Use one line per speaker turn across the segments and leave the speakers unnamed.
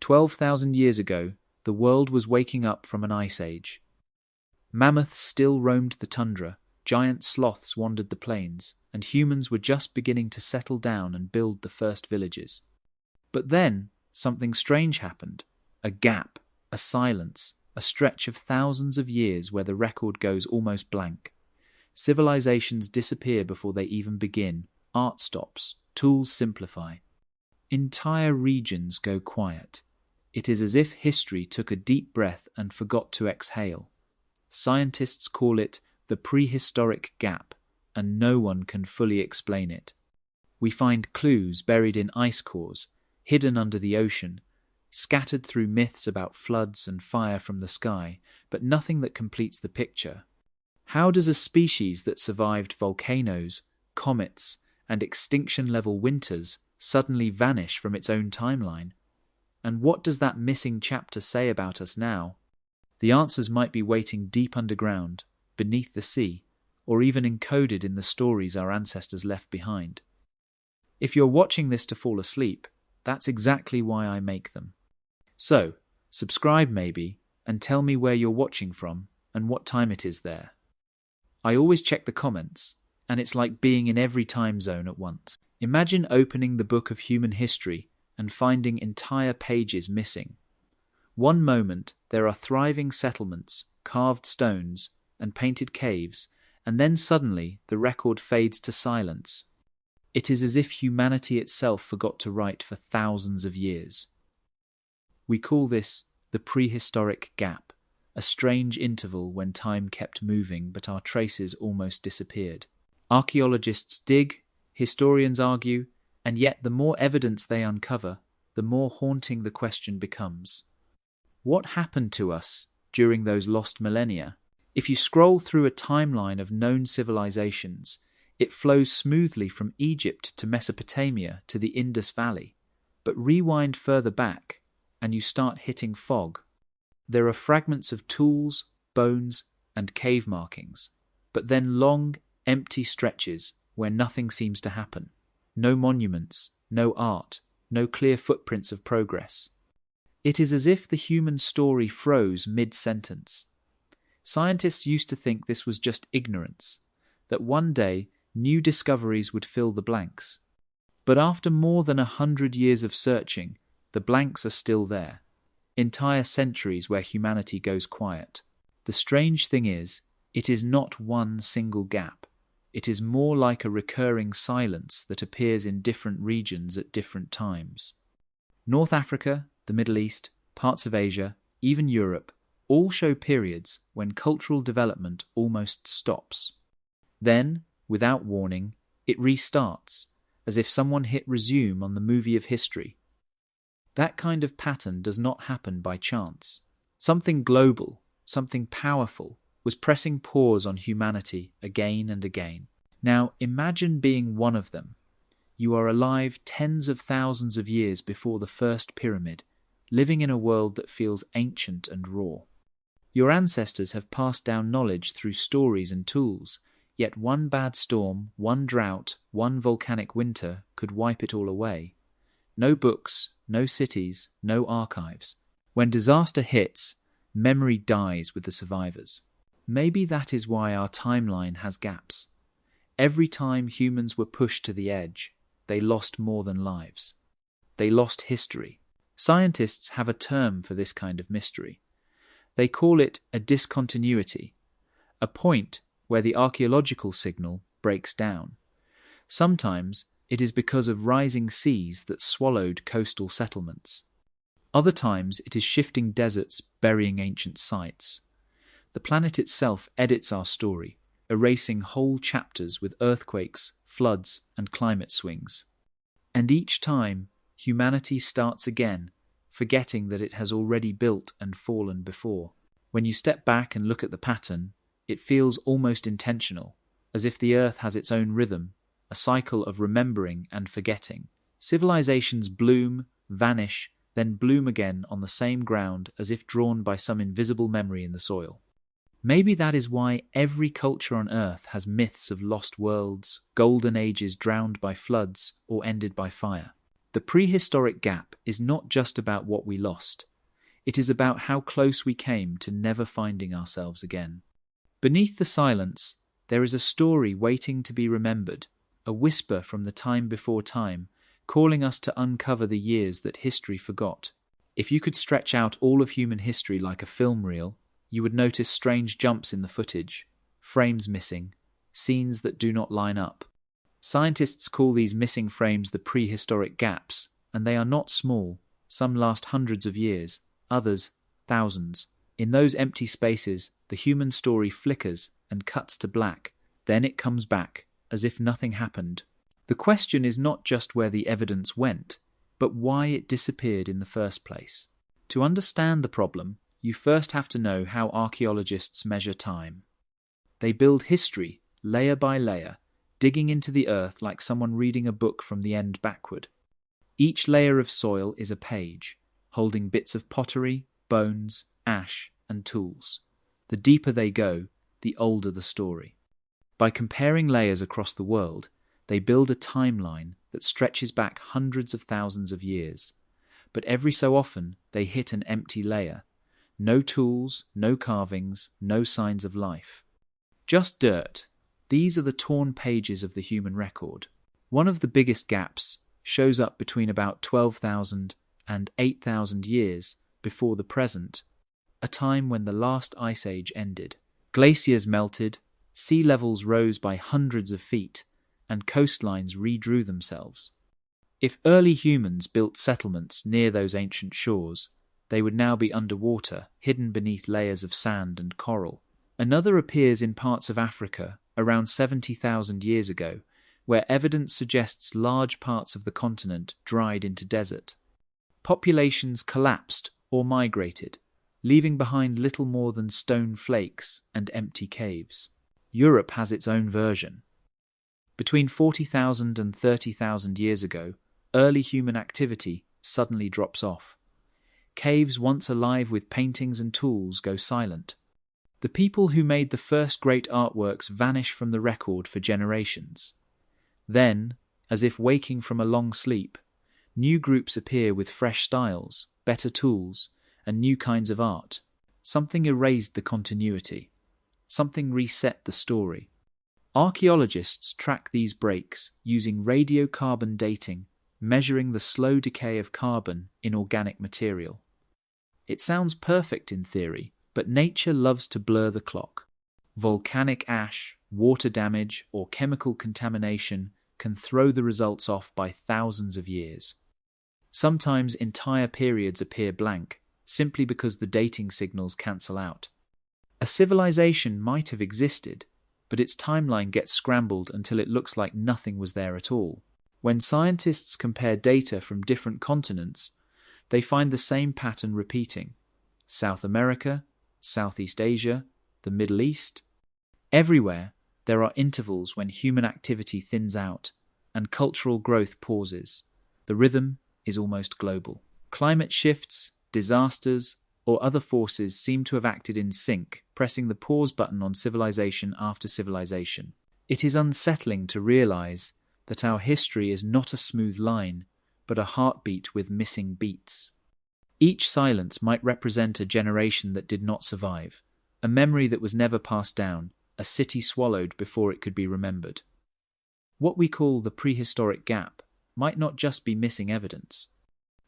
12,000 years ago, the world was waking up from an ice age. Mammoths still roamed the tundra, giant sloths wandered the plains, and humans were just beginning to settle down and build the first villages. But then, something strange happened. A gap, a silence, a stretch of thousands of years where the record goes almost blank. Civilizations disappear before they even begin, art stops, tools simplify. Entire regions go quiet. It is as if history took a deep breath and forgot to exhale. Scientists call it the prehistoric gap, and no one can fully explain it. We find clues buried in ice cores, hidden under the ocean, scattered through myths about floods and fire from the sky, but nothing that completes the picture. How does a species that survived volcanoes, comets, and extinction-level winters suddenly vanish from its own timeline? And what does that missing chapter say about us now? The answers might be waiting deep underground, beneath the sea, or even encoded in the stories our ancestors left behind. If you're watching this to fall asleep, that's exactly why I make them. So, subscribe maybe, and tell me where you're watching from and what time it is there. I always check the comments, and it's like being in every time zone at once. Imagine opening the book of human history and finding entire pages missing. One moment, there are thriving settlements, carved stones, and painted caves, and then suddenly the record fades to silence. It is as if humanity itself forgot to write for thousands of years. We call this the prehistoric gap, a strange interval when time kept moving but our traces almost disappeared. Archaeologists dig, historians argue, and yet the more evidence they uncover, the more haunting the question becomes. What happened to us during those lost millennia? If you scroll through a timeline of known civilizations, it flows smoothly from Egypt to Mesopotamia to the Indus Valley. But rewind further back, and you start hitting fog. There are fragments of tools, bones, and cave markings, but then long, empty stretches where nothing seems to happen. No monuments, no art, no clear footprints of progress. It is as if the human story froze mid-sentence. Scientists used to think this was just ignorance, that one day new discoveries would fill the blanks. But after more than 100 years of searching, the blanks are still there. Entire centuries where humanity goes quiet. The strange thing is, it is not one single gap. It is more like a recurring silence that appears in different regions at different times. North Africa, the Middle East, parts of Asia, even Europe, all show periods when cultural development almost stops. Then, without warning, it restarts, as if someone hit resume on the movie of history. That kind of pattern does not happen by chance. Something global, something powerful, was pressing pause on humanity again and again. Now imagine being one of them. You are alive tens of thousands of years before the first pyramid, living in a world that feels ancient and raw. Your ancestors have passed down knowledge through stories and tools, yet one bad storm, one drought, one volcanic winter could wipe it all away. No books, no cities, no archives. When disaster hits, memory dies with the survivors. Maybe that is why our timeline has gaps. Every time humans were pushed to the edge, they lost more than lives. They lost history. Scientists have a term for this kind of mystery. They call it a discontinuity, a point where the archaeological signal breaks down. Sometimes it is because of rising seas that swallowed coastal settlements. Other times it is shifting deserts burying ancient sites. The planet itself edits our story, erasing whole chapters with earthquakes, floods, and climate swings. And each time, humanity starts again, forgetting that it has already built and fallen before. When you step back and look at the pattern, it feels almost intentional, as if the earth has its own rhythm, a cycle of remembering and forgetting. Civilizations bloom, vanish, then bloom again on the same ground as if drawn by some invisible memory in the soil. Maybe that is why every culture on Earth has myths of lost worlds, golden ages drowned by floods or ended by fire. The prehistoric gap is not just about what we lost. It is about how close we came to never finding ourselves again. Beneath the silence, there is a story waiting to be remembered, a whisper from the time before time, calling us to uncover the years that history forgot. If you could stretch out all of human history like a film reel, you would notice strange jumps in the footage, frames missing, scenes that do not line up. Scientists call these missing frames the prehistoric gaps, and they are not small. Some last hundreds of years, others thousands. In those empty spaces, the human story flickers and cuts to black. Then it comes back, as if nothing happened. The question is not just where the evidence went, but why it disappeared in the first place. To understand the problem, you first have to know how archaeologists measure time. They build history, layer by layer, digging into the earth like someone reading a book from the end backward. Each layer of soil is a page, holding bits of pottery, bones, ash, and tools. The deeper they go, the older the story. By comparing layers across the world, they build a timeline that stretches back hundreds of thousands of years. But every so often, they hit an empty layer. No tools, no carvings, no signs of life. Just dirt. These are the torn pages of the human record. One of the biggest gaps shows up between about 12,000 and 8,000 years before the present, a time when the last ice age ended. Glaciers melted, sea levels rose by hundreds of feet, and coastlines redrew themselves. If early humans built settlements near those ancient shores, they would now be underwater, hidden beneath layers of sand and coral. Another appears in parts of Africa around 70,000 years ago, where evidence suggests large parts of the continent dried into desert. Populations collapsed or migrated, leaving behind little more than stone flakes and empty caves. Europe has its own version. Between 40,000 and 30,000 years ago, early human activity suddenly drops off. Caves once alive with paintings and tools go silent. The people who made the first great artworks vanish from the record for generations. Then, as if waking from a long sleep, new groups appear with fresh styles, better tools, and new kinds of art. Something erased the continuity. Something reset the story. Archaeologists track these breaks using radiocarbon dating, measuring the slow decay of carbon in organic material. It sounds perfect in theory, but nature loves to blur the clock. Volcanic ash, water damage, or chemical contamination can throw the results off by thousands of years. Sometimes entire periods appear blank, simply because the dating signals cancel out. A civilization might have existed, but its timeline gets scrambled until it looks like nothing was there at all. When scientists compare data from different continents, they find the same pattern repeating. South America, Southeast Asia, the Middle East. Everywhere, there are intervals when human activity thins out and cultural growth pauses. The rhythm is almost global. Climate shifts, disasters, or other forces seem to have acted in sync, pressing the pause button on civilization after civilization. It is unsettling to realize that our history is not a smooth line, but a heartbeat with missing beats. Each silence might represent a generation that did not survive, a memory that was never passed down, a city swallowed before it could be remembered. What we call the prehistoric gap might not just be missing evidence.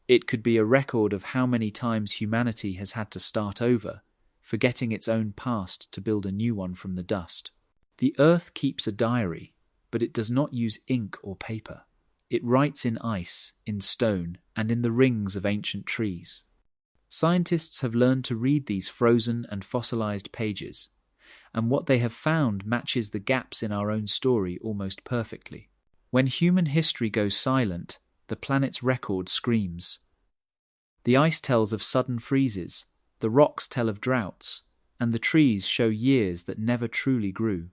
It could be a record of how many times humanity has had to start over, forgetting its own past to build a new one from the dust. The earth keeps a diary, but it does not use ink or paper. It writes in ice, in stone, and in the rings of ancient trees. Scientists have learned to read these frozen and fossilized pages, and what they have found matches the gaps in our own story almost perfectly. When human history goes silent, the planet's record screams. The ice tells of sudden freezes, the rocks tell of droughts, and the trees show years that never truly grew.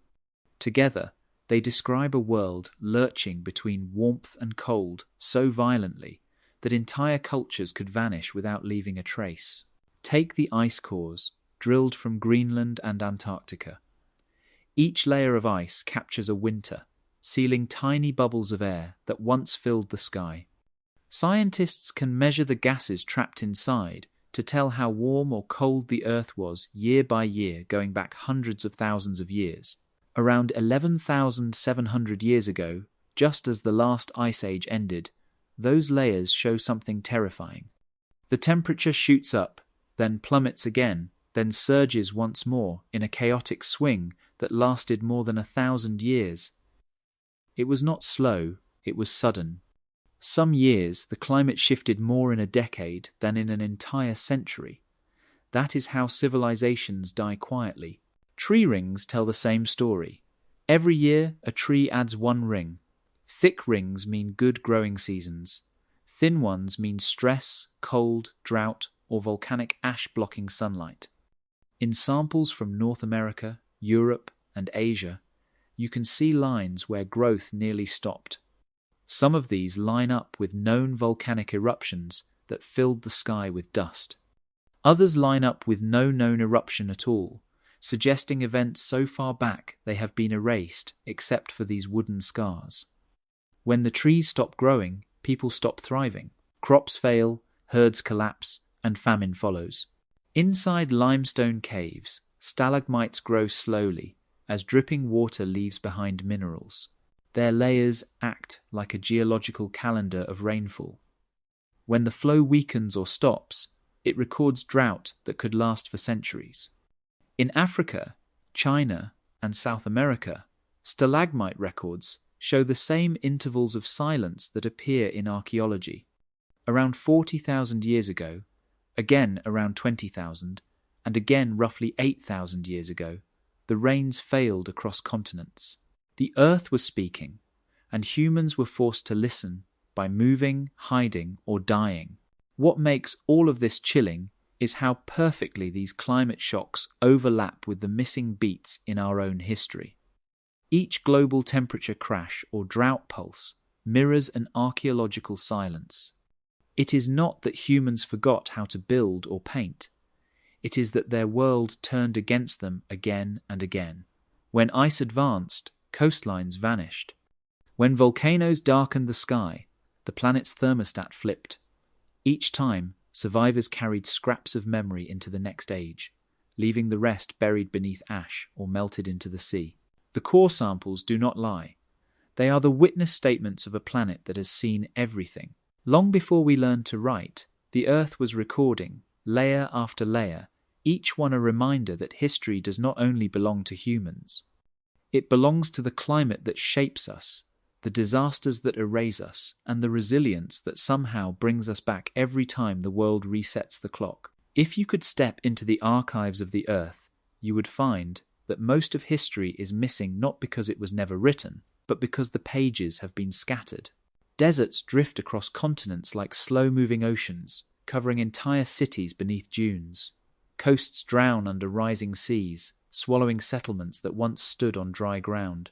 Together, they describe a world lurching between warmth and cold so violently that entire cultures could vanish without leaving a trace. Take the ice cores, drilled from Greenland and Antarctica. Each layer of ice captures a winter, sealing tiny bubbles of air that once filled the sky. Scientists can measure the gases trapped inside to tell how warm or cold the Earth was year by year, going back hundreds of thousands of years. Around 11,700 years ago, just as the last ice age ended, those layers show something terrifying. The temperature shoots up, then plummets again, then surges once more in a chaotic swing that lasted more than 1,000 years. It was not slow, it was sudden. Some years the climate shifted more in a decade than in an entire century. That is how civilizations die quietly. Tree rings tell the same story. Every year a tree adds one ring. Thick rings mean good growing seasons. Thin ones mean stress, cold, drought, or volcanic ash blocking sunlight. In samples from North America, Europe, and Asia, you can see lines where growth nearly stopped. Some of these line up with known volcanic eruptions that filled the sky with dust. Others line up with no known eruption at all, suggesting events so far back they have been erased except for these wooden scars. When the trees stop growing, people stop thriving. Crops fail, herds collapse, and famine follows. Inside limestone caves, stalagmites grow slowly as dripping water leaves behind minerals. Their layers act like a geological calendar of rainfall. When the flow weakens or stops, it records drought that could last for centuries. In Africa, China, and South America, stalagmite records show the same intervals of silence that appear in archaeology. Around 40,000 years ago, again around 20,000, and again roughly 8,000 years ago, the rains failed across continents. The earth was speaking, and humans were forced to listen by moving, hiding, or dying. What makes all of this chilling is how perfectly these climate shocks overlap with the missing beats in our own history. Each global temperature crash or drought pulse mirrors an archaeological silence. It is not that humans forgot how to build or paint. It is that their world turned against them again and again. When ice advanced, coastlines vanished. When volcanoes darkened the sky, the planet's thermostat flipped. Each time, survivors carried scraps of memory into the next age, leaving the rest buried beneath ash or melted into the sea. The core samples do not lie. They are the witness statements of a planet that has seen everything. Long before we learned to write, the Earth was recording, layer after layer, each one a reminder that history does not only belong to humans. It belongs to the climate that shapes us, the disasters that erase us, and the resilience that somehow brings us back every time the world resets the clock. If you could step into the archives of the Earth, you would find that most of history is missing not because it was never written, but because the pages have been scattered. Deserts drift across continents like slow-moving oceans, covering entire cities beneath dunes. Coasts drown under rising seas, swallowing settlements that once stood on dry ground.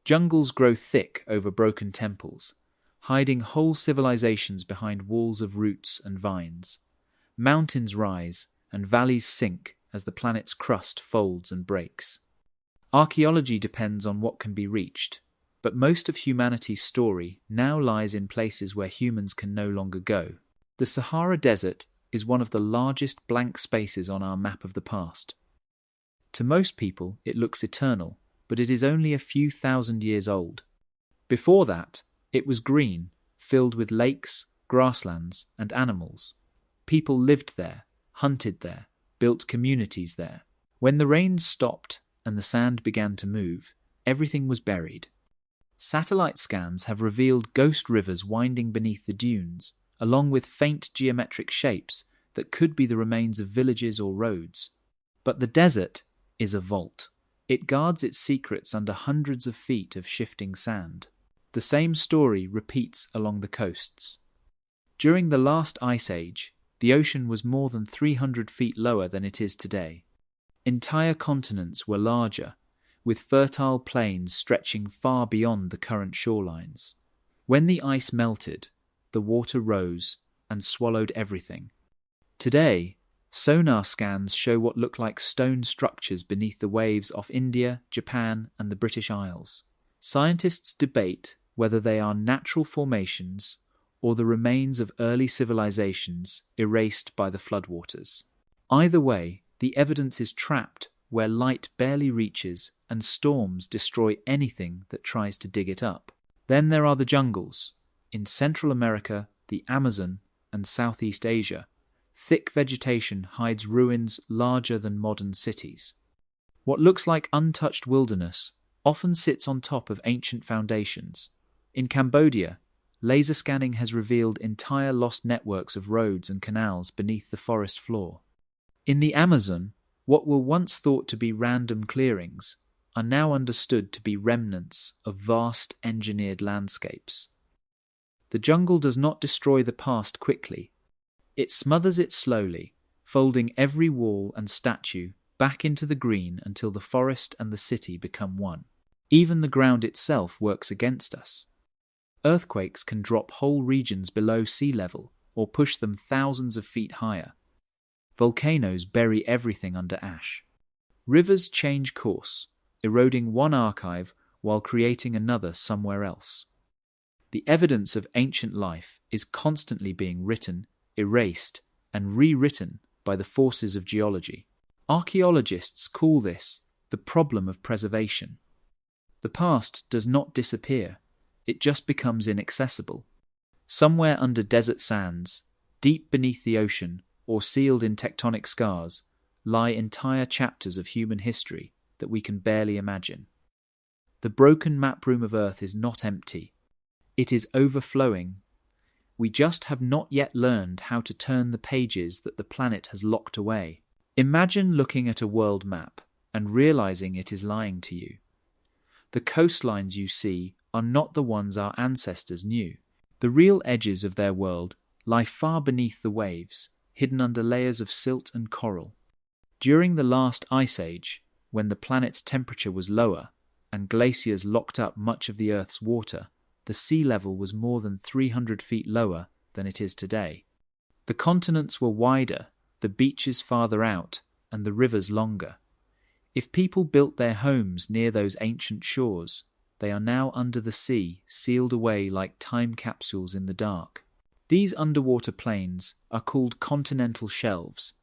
Jungles grow thick over broken temples, hiding whole civilizations behind walls of roots and vines. Mountains rise and valleys sink as the planet's crust folds and breaks. Archaeology depends on what can be reached, but most of humanity's story now lies in places where humans can no longer go. The Sahara Desert is one of the largest blank spaces on our map of the past. To most people, it looks eternal, but it is only a few thousand years old. Before that, it was green, filled with lakes, grasslands, and animals. People lived there, hunted there, built communities there. When the rains stopped and the sand began to move, everything was buried. Satellite scans have revealed ghost rivers winding beneath the dunes, along with faint geometric shapes that could be the remains of villages or roads. But the desert is a vault. It guards its secrets under hundreds of feet of shifting sand. The same story repeats along the coasts. During the last ice age, the ocean was more than 300 feet lower than it is today. Entire continents were larger, with fertile plains stretching far beyond the current shorelines. When the ice melted, the water rose and swallowed everything. Today, sonar scans show what look like stone structures beneath the waves off India, Japan, and the British Isles. Scientists debate whether they are natural formations or the remains of early civilizations erased by the floodwaters. Either way, the evidence is trapped where light barely reaches and storms destroy anything that tries to dig it up. Then there are the jungles. In Central America, the Amazon, and Southeast Asia, thick vegetation hides ruins larger than modern cities. What looks like untouched wilderness often sits on top of ancient foundations. In Cambodia, laser scanning has revealed entire lost networks of roads and canals beneath the forest floor. In the Amazon, what were once thought to be random clearings are now understood to be remnants of vast engineered landscapes. The jungle does not destroy the past quickly. It smothers it slowly, folding every wall and statue back into the green until the forest and the city become one. Even the ground itself works against us. Earthquakes can drop whole regions below sea level or push them thousands of feet higher. Volcanoes bury everything under ash. Rivers change course, eroding one archive while creating another somewhere else. The evidence of ancient life is constantly being written, erased, and rewritten by the forces of geology. Archaeologists call this the problem of preservation. The past does not disappear, it just becomes inaccessible. Somewhere under desert sands, deep beneath the ocean, or sealed in tectonic scars, lie entire chapters of human history that we can barely imagine. The broken map room of Earth is not empty. It is overflowing. We just have not yet learned how to turn the pages that the planet has locked away. Imagine looking at a world map and realizing it is lying to you. The coastlines you see are not the ones our ancestors knew. The real edges of their world lie far beneath the waves, hidden under layers of silt and coral. During the last ice age, when the planet's temperature was lower and glaciers locked up much of the Earth's water, the sea level was more than 300 feet lower than it is today. The continents were wider, the beaches farther out, and the rivers longer. If people built their homes near those ancient shores, they are now under the sea, sealed away like time capsules in the dark. These underwater plains are called continental shelves,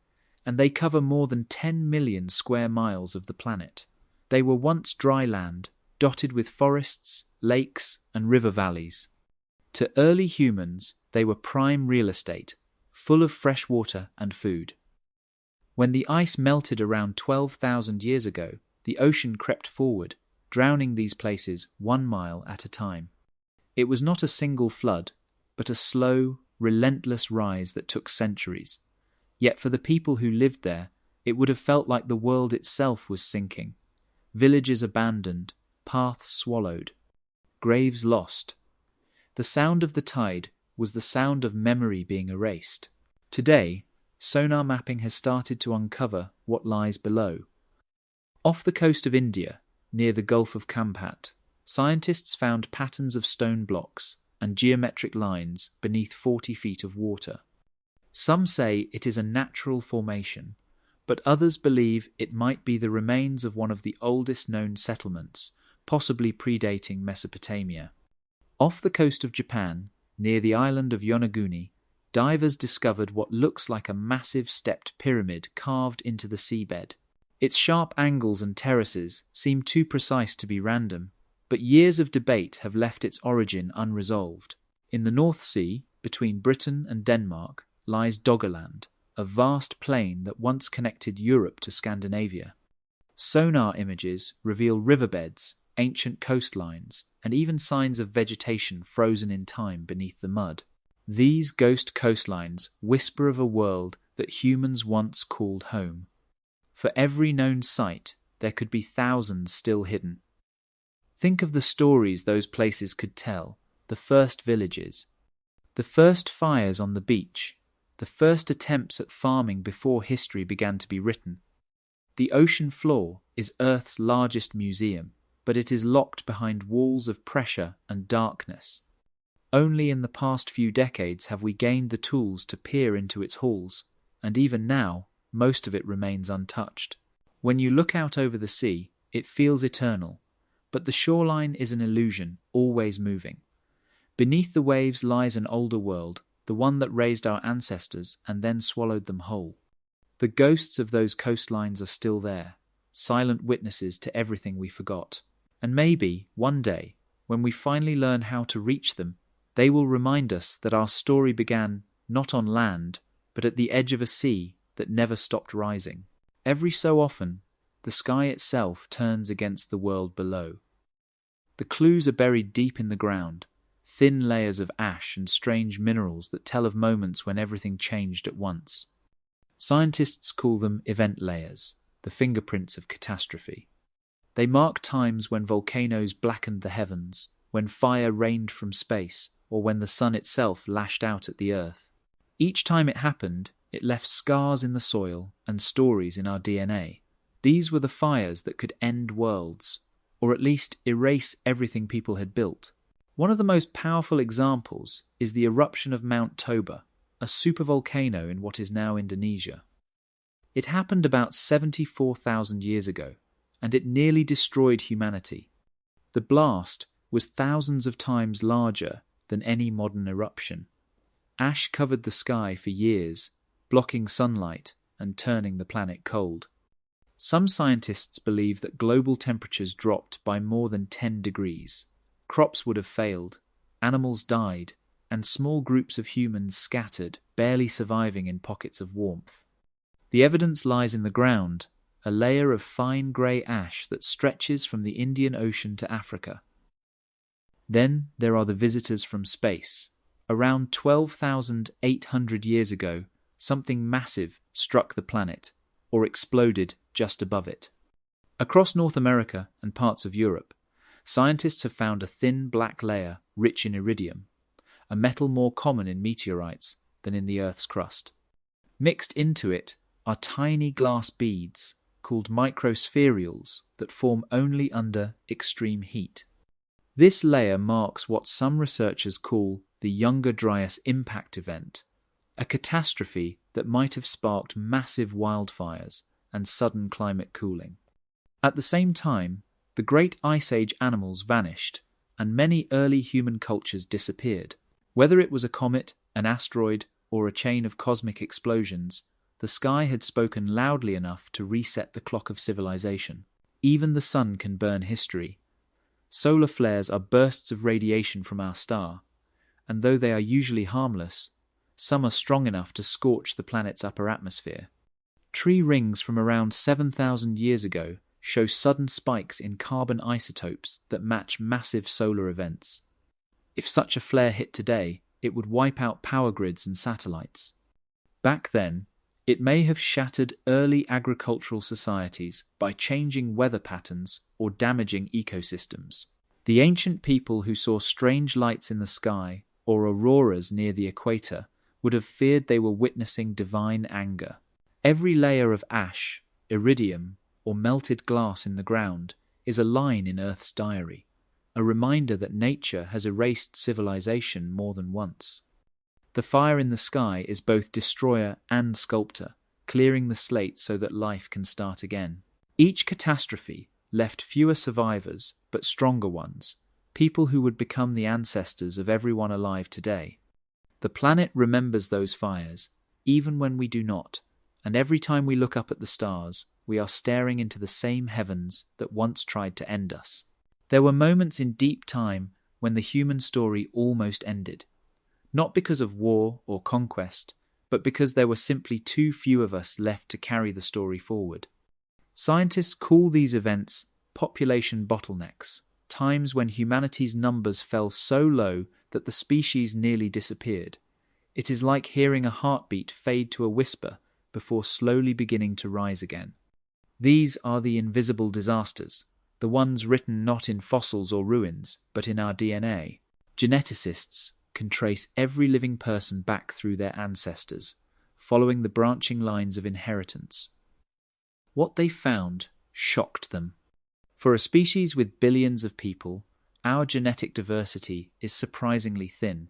and they cover more than 10 million square miles of the planet. They were once dry land, dotted with forests, lakes, and river valleys. To early humans, they were prime real estate, full of fresh water and food. When the ice melted around 12,000 years ago, the ocean crept forward, drowning these places 1 mile at a time. It was not a single flood, but a slow, relentless rise that took centuries. Yet for the people who lived there, it would have felt like the world itself was sinking. Villages abandoned, paths swallowed, graves lost. The sound of the tide was the sound of memory being erased. Today, sonar mapping has started to uncover what lies below. Off the coast of India, near the Gulf of Kampat, scientists found patterns of stone blocks and geometric lines beneath 40 feet of water. Some say it is a natural formation, but others believe it might be the remains of one of the oldest known settlements, possibly predating Mesopotamia. Off the coast of Japan, near the island of Yonaguni, divers discovered what looks like a massive stepped pyramid carved into the seabed. Its sharp angles and terraces seem too precise to be random, but years of debate have left its origin unresolved. In the North Sea, between Britain and Denmark, lies Doggerland, a vast plain that once connected Europe to Scandinavia. Sonar images reveal riverbeds, ancient coastlines, and even signs of vegetation frozen in time beneath the mud. These ghost coastlines whisper of a world that humans once called home. For every known site, there could be thousands still hidden. Think of the stories those places could tell, the first villages, the first fires on the beach, the first attempts at farming before history began to be written. The ocean floor is Earth's largest museum, but it is locked behind walls of pressure and darkness. Only in the past few decades have we gained the tools to peer into its halls, and even now, most of it remains untouched. When you look out over the sea, it feels eternal, but the shoreline is an illusion, always moving. Beneath the waves lies an older world, the one that raised our ancestors and then swallowed them whole. The ghosts of those coastlines are still there, silent witnesses to everything we forgot. And maybe, one day, when we finally learn how to reach them, they will remind us that our story began not on land, but at the edge of a sea that never stopped rising. Every so often, the sky itself turns against the world below. The clues are buried deep in the ground, thin layers of ash and strange minerals that tell of moments when everything changed at once. Scientists call them event layers, the fingerprints of catastrophe. They mark times when volcanoes blackened the heavens, when fire rained from space, or when the sun itself lashed out at the earth. Each time it happened, it left scars in the soil and stories in our DNA. These were the fires that could end worlds, or at least erase everything people had built. One of the most powerful examples is the eruption of Mount Toba, a supervolcano in what is now Indonesia. It happened about 74,000 years ago, and it nearly destroyed humanity. The blast was thousands of times larger than any modern eruption. Ash covered the sky for years, blocking sunlight and turning the planet cold. Some scientists believe that global temperatures dropped by more than 10 degrees. Crops would have failed, animals died, and small groups of humans scattered, barely surviving in pockets of warmth. The evidence lies in the ground, a layer of fine grey ash that stretches from the Indian Ocean to Africa. Then there are the visitors from space. Around 12,800 years ago, something massive struck the planet, or exploded just above it. Across North America and parts of Europe, scientists have found a thin black layer rich in iridium, a metal more common in meteorites than in the Earth's crust. Mixed into it are tiny glass beads called microspherules that form only under extreme heat. This layer marks what some researchers call the Younger Dryas impact event, a catastrophe that might have sparked massive wildfires and sudden climate cooling. At the same time, the Great Ice Age animals vanished, and many early human cultures disappeared. Whether it was a comet, an asteroid, or a chain of cosmic explosions, the sky had spoken loudly enough to reset the clock of civilization. Even the sun can burn history. Solar flares are bursts of radiation from our star, and though they are usually harmless, some are strong enough to scorch the planet's upper atmosphere. Tree rings from around 7,000 years ago show sudden spikes in carbon isotopes that match massive solar events. If such a flare hit today, it would wipe out power grids and satellites. Back then, it may have shattered early agricultural societies by changing weather patterns or damaging ecosystems. The ancient people who saw strange lights in the sky or auroras near the equator would have feared they were witnessing divine anger. Every layer of ash, iridium, or melted glass in the ground is a line in Earth's diary, a reminder that nature has erased civilization more than once. The fire in the sky is both destroyer and sculptor, clearing the slate so that life can start again. Each catastrophe left fewer survivors, but stronger ones, people who would become the ancestors of everyone alive today. The planet remembers those fires, even when we do not, and every time we look up at the stars, we are staring into the same heavens that once tried to end us. There were moments in deep time when the human story almost ended, not because of war or conquest, but because there were simply too few of us left to carry the story forward. Scientists call these events population bottlenecks, times when humanity's numbers fell so low that the species nearly disappeared. It is like hearing a heartbeat fade to a whisper before slowly beginning to rise again. These are the invisible disasters, the ones written not in fossils or ruins, but in our DNA. Geneticists can trace every living person back through their ancestors, following the branching lines of inheritance. What they found shocked them. For a species with billions of people, our genetic diversity is surprisingly thin.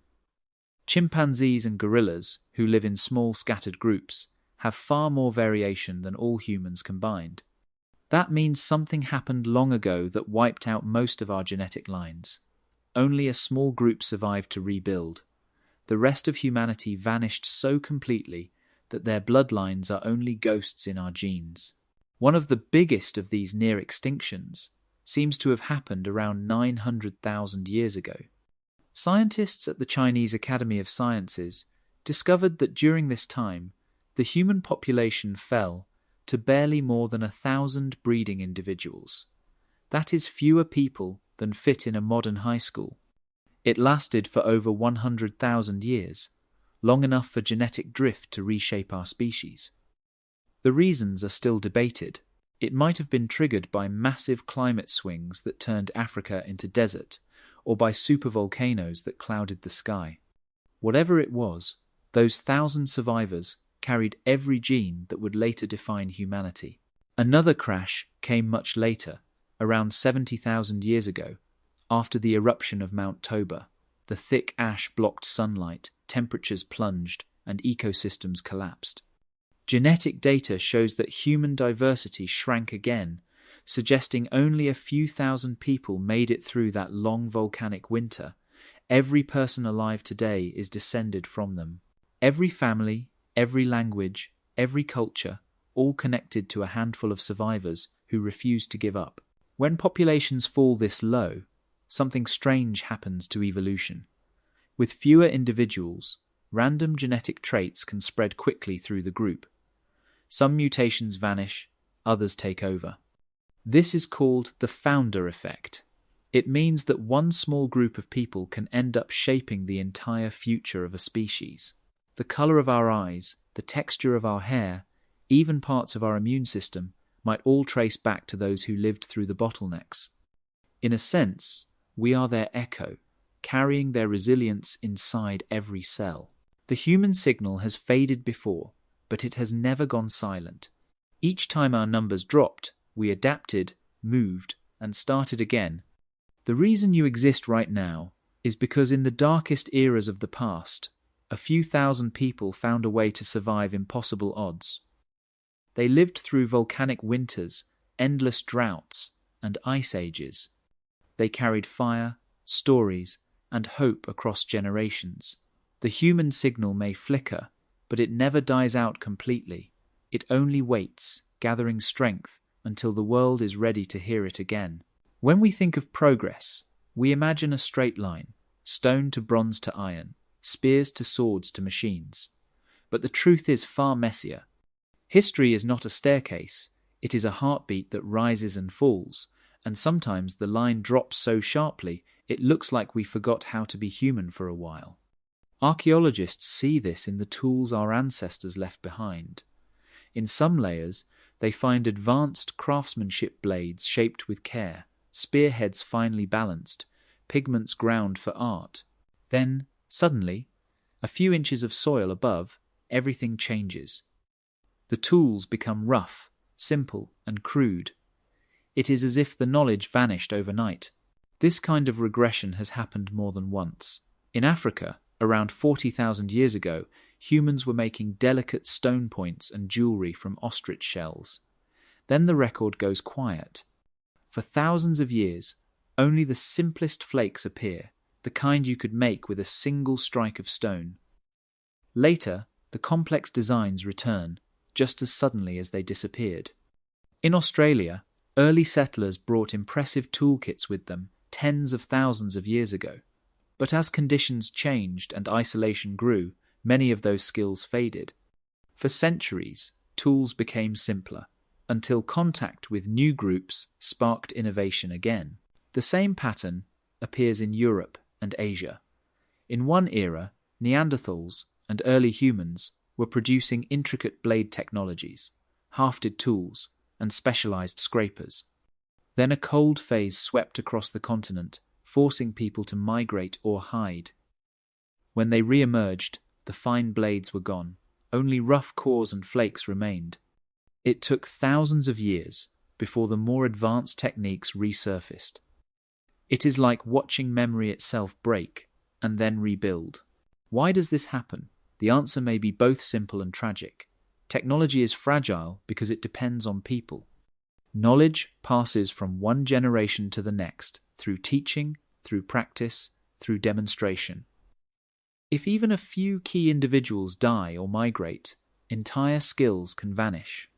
Chimpanzees and gorillas, who live in small scattered groups, have far more variation than all humans combined. That means something happened long ago that wiped out most of our genetic lines. only a small group survived to rebuild. The rest of humanity vanished so completely that their bloodlines are only ghosts in our genes. One of the biggest of these near extinctions seems to have happened around 900,000 years ago. Scientists at the Chinese Academy of Sciences discovered that during this time, the human population fell to barely more than 1,000 breeding individuals. That is fewer people than fit in a modern high school. It lasted for over 100,000 years, long enough for genetic drift to reshape our species. The reasons are still debated. It might have been triggered by massive climate swings that turned Africa into desert, or by supervolcanoes that clouded the sky. Whatever it was, those 1,000 survivors carried every gene that would later define humanity. Another crash came much later, around 70,000 years ago, after the eruption of Mount Toba. The thick ash blocked sunlight, temperatures plunged, and ecosystems collapsed. Genetic data shows that human diversity shrank again, suggesting only a few thousand people made it through that long volcanic winter. Every person alive today is descended from them. Every family, every language, every culture, all connected to a handful of survivors who refused to give up. When populations fall this low, something strange happens to evolution. With fewer individuals, random genetic traits can spread quickly through the group. Some mutations vanish, others take over. This is called the founder effect. It means that one small group of people can end up shaping the entire future of a species. The color of our eyes, the texture of our hair, even parts of our immune system might all trace back to those who lived through the bottlenecks. In a sense, we are their echo, carrying their resilience inside every cell. The human signal has faded before, but it has never gone silent. Each time our numbers dropped, we adapted, moved, and started again. The reason you exist right now is because in the darkest eras of the past, a few thousand people found a way to survive impossible odds. They lived through volcanic winters, endless droughts, and ice ages. They carried fire, stories, and hope across generations. The human signal may flicker, but it never dies out completely. It only waits, gathering strength until the world is ready to hear it again. When we think of progress, we imagine a straight line, stone to bronze to iron, spears to swords to machines. But the truth is far messier. History is not a staircase, it is a heartbeat that rises and falls, and sometimes the line drops so sharply it looks like we forgot how to be human for a while. Archaeologists see this in the tools our ancestors left behind. In some layers, they find advanced craftsmanship blades shaped with care, spearheads finely balanced, pigments ground for art. Then, suddenly, a few inches of soil above, everything changes. The tools become rough, simple, and crude. It is as if the knowledge vanished overnight. This kind of regression has happened more than once. In Africa, around 40,000 years ago, humans were making delicate stone points and jewelry from ostrich shells. Then the record goes quiet. For thousands of years, only the simplest flakes appear, the kind you could make with a single strike of stone. Later, the complex designs return, just as suddenly as they disappeared. In Australia, early settlers brought impressive toolkits with them tens of thousands of years ago. But as conditions changed and isolation grew, many of those skills faded. For centuries, tools became simpler, until contact with new groups sparked innovation again. The same pattern appears in Europe and Asia. In one era, Neanderthals and early humans were producing intricate blade technologies, hafted tools, and specialized scrapers. Then a cold phase swept across the continent, forcing people to migrate or hide. When they re-emerged, the fine blades were gone. Only rough cores and flakes remained. It took thousands of years before the more advanced techniques resurfaced. It is like watching memory itself break and then rebuild. Why does this happen? The answer may be both simple and tragic. Technology is fragile because it depends on people. Knowledge passes from one generation to the next through teaching, through practice, through demonstration. If even a few key individuals die or migrate, entire skills can vanish.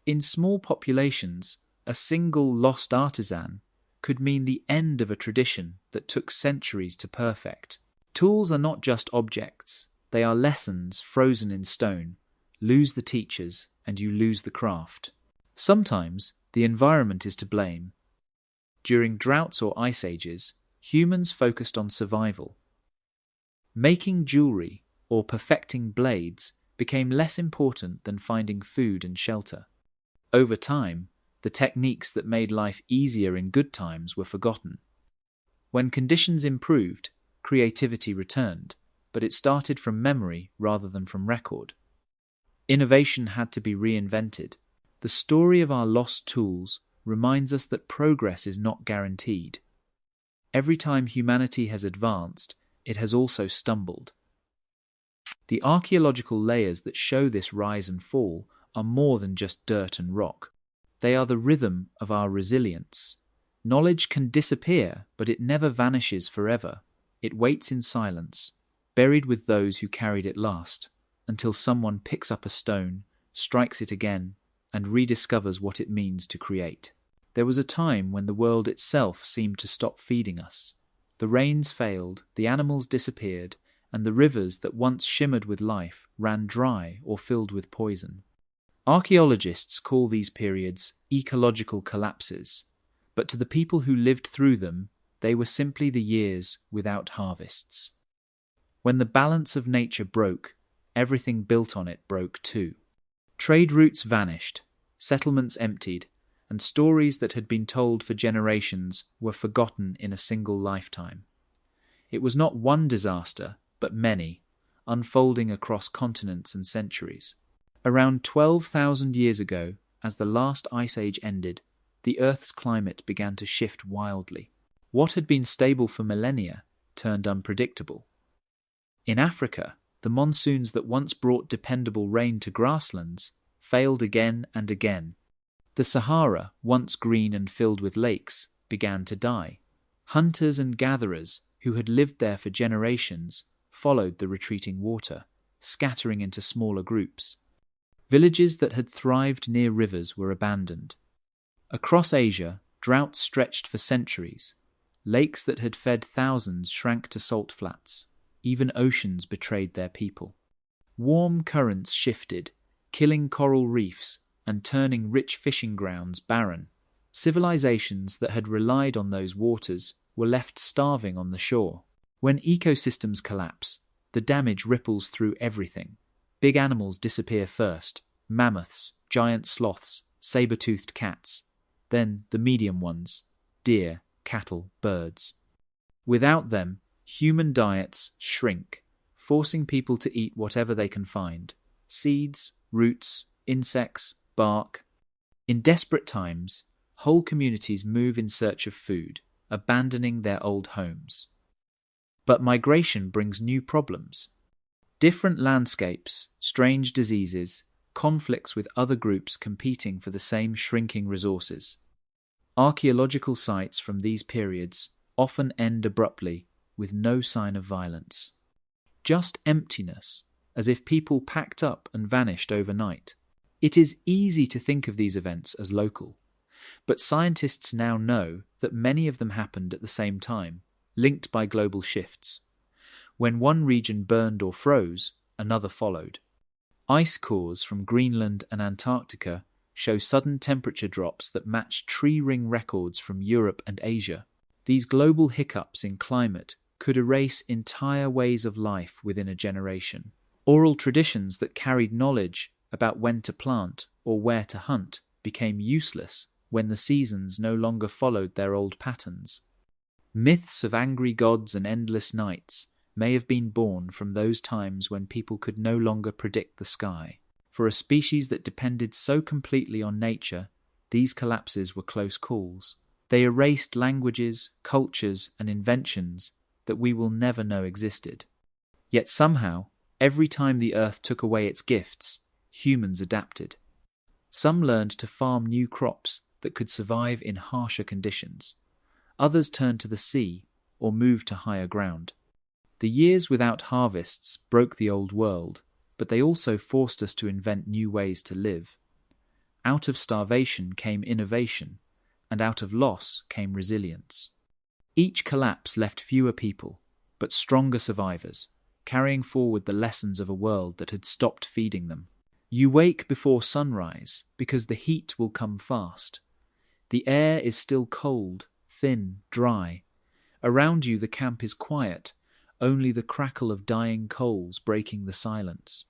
In small populations, a single lost artisan could mean the end of a tradition that took centuries to perfect. Tools are not just objects, they are lessons frozen in stone. Lose the teachers, and you lose the craft. Sometimes, the environment is to blame. During droughts or ice ages, humans focused on survival. Making jewelry or perfecting blades became less important than finding food and shelter. Over time, the techniques that made life easier in good times were forgotten. When conditions improved, creativity returned, but it started from memory rather than from record. Innovation had to be reinvented. The story of our lost tools reminds us that progress is not guaranteed. Every time humanity has advanced, it has also stumbled. The archaeological layers that show this rise and fall are more than just dirt and rock. They are the rhythm of our resilience. Knowledge can disappear, but it never vanishes forever. It waits in silence, buried with those who carried it last, until someone picks up a stone, strikes it again, and rediscovers what it means to create. There was a time when the world itself seemed to stop feeding us. The rains failed, the animals disappeared, and the rivers that once shimmered with life ran dry or filled with poison. Archaeologists call these periods ecological collapses, but to the people who lived through them, they were simply the years without harvests. When the balance of nature broke, everything built on it broke too. Trade routes vanished, settlements emptied, and stories that had been told for generations were forgotten in a single lifetime. It was not one disaster, but many, unfolding across continents and centuries. Around 12,000 years ago, as the last ice age ended, the Earth's climate began to shift wildly. What had been stable for millennia turned unpredictable. In Africa, the monsoons that once brought dependable rain to grasslands failed again and again. The Sahara, once green and filled with lakes, began to die. Hunters and gatherers, who had lived there for generations, followed the retreating water, scattering into smaller groups. Villages that had thrived near rivers were abandoned. Across Asia, droughts stretched for centuries. Lakes that had fed thousands shrank to salt flats. Even oceans betrayed their people. Warm currents shifted, killing coral reefs and turning rich fishing grounds barren. Civilizations that had relied on those waters were left starving on the shore. When ecosystems collapse, the damage ripples through everything. Big animals disappear first: mammoths, giant sloths, saber-toothed cats. Then the medium ones: deer, cattle, birds. Without them, human diets shrink, forcing people to eat whatever they can find: seeds, roots, insects, bark. In desperate times, whole communities move in search of food, abandoning their old homes. But migration brings new problems. Different landscapes, strange diseases, conflicts with other groups competing for the same shrinking resources. Archaeological sites from these periods often end abruptly with no sign of violence. Just emptiness, as if people packed up and vanished overnight. It is easy to think of these events as local, but scientists now know that many of them happened at the same time, linked by global shifts. When one region burned or froze, another followed. Ice cores from Greenland and Antarctica show sudden temperature drops that match tree ring records from Europe and Asia. These global hiccups in climate could erase entire ways of life within a generation. Oral traditions that carried knowledge about when to plant or where to hunt became useless when the seasons no longer followed their old patterns. Myths of angry gods and endless nights may have been born from those times when people could no longer predict the sky. For a species that depended so completely on nature, these collapses were close calls. They erased languages, cultures, and inventions that we will never know existed. Yet somehow, every time the earth took away its gifts, humans adapted. Some learned to farm new crops that could survive in harsher conditions. Others turned to the sea, or move to higher ground. The years without harvests broke the old world, but they also forced us to invent new ways to live. Out of starvation came innovation, and out of loss came resilience. Each collapse left fewer people, but stronger survivors, carrying forward the lessons of a world that had stopped feeding them. You wake before sunrise because the heat will come fast. The air is still cold, thin, dry. Around you the camp is quiet, only the crackle of dying coals breaking the silence.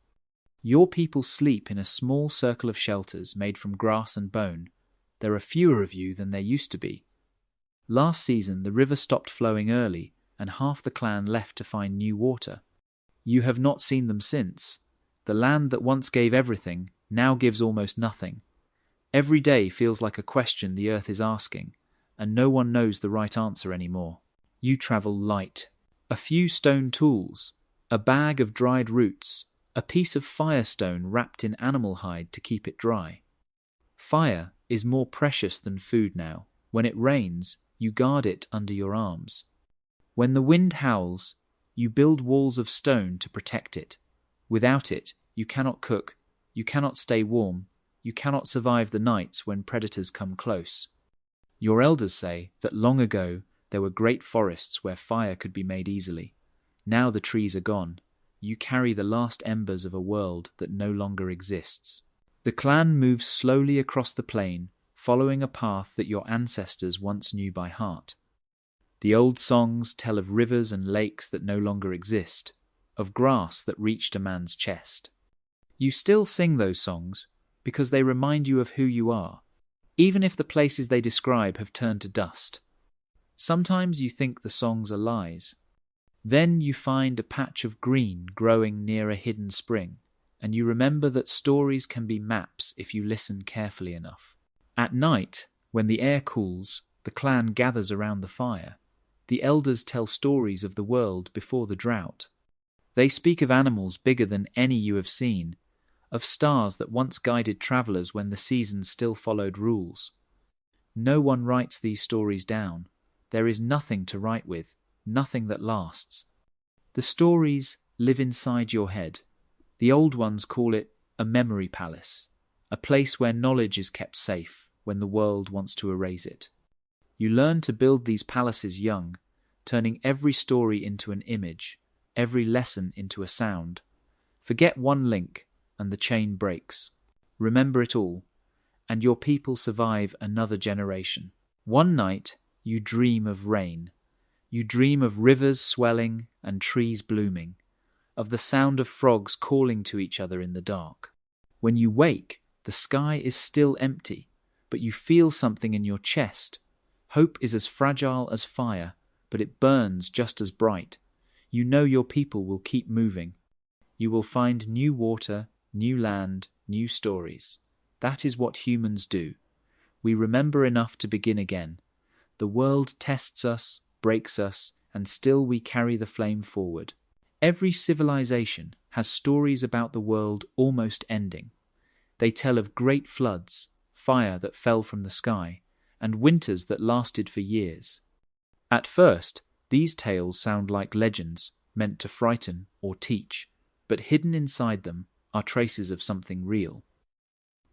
Your people sleep in a small circle of shelters made from grass and bone. There are fewer of you than there used to be. Last season the river stopped flowing early, and half the clan left to find new water. You have not seen them since. The land that once gave everything now gives almost nothing. Every day feels like a question the earth is asking, and no one knows the right answer anymore. You travel light. A few stone tools, a bag of dried roots, a piece of firestone wrapped in animal hide to keep it dry. Fire is more precious than food now. When it rains, you guard it under your arms. When the wind howls, you build walls of stone to protect it. Without it, you cannot cook, you cannot stay warm, you cannot survive the nights when predators come close. Your elders say that long ago there were great forests where fire could be made easily. Now the trees are gone. You carry the last embers of a world that no longer exists. The clan moves slowly across the plain, following a path that your ancestors once knew by heart. The old songs tell of rivers and lakes that no longer exist, of grass that reached a man's chest. You still sing those songs because they remind you of who you are, even if the places they describe have turned to dust. Sometimes you think the songs are lies. Then you find a patch of green growing near a hidden spring, and you remember that stories can be maps if you listen carefully enough. At night, when the air cools, the clan gathers around the fire. The elders tell stories of the world before the drought. They speak of animals bigger than any you have seen, of stars that once guided travelers when the seasons still followed rules. No one writes these stories down. There is nothing to write with, nothing that lasts. The stories live inside your head. The old ones call it a memory palace, a place where knowledge is kept safe when the world wants to erase it. You learn to build these palaces young, turning every story into an image, every lesson into a sound. Forget one link, and the chain breaks. Remember it all, and your people survive another generation. One night, you dream of rain. You dream of rivers swelling and trees blooming, of the sound of frogs calling to each other in the dark. When you wake, the sky is still empty, but you feel something in your chest. Hope is as fragile as fire, but it burns just as bright. You know your people will keep moving. You will find new water, new land, new stories. That is what humans do. We remember enough to begin again. The world tests us, breaks us, and still we carry the flame forward. Every civilization has stories about the world almost ending. They tell of great floods, fire that fell from the sky, and winters that lasted for years. At first, these tales sound like legends meant to frighten or teach, but hidden inside them are traces of something real.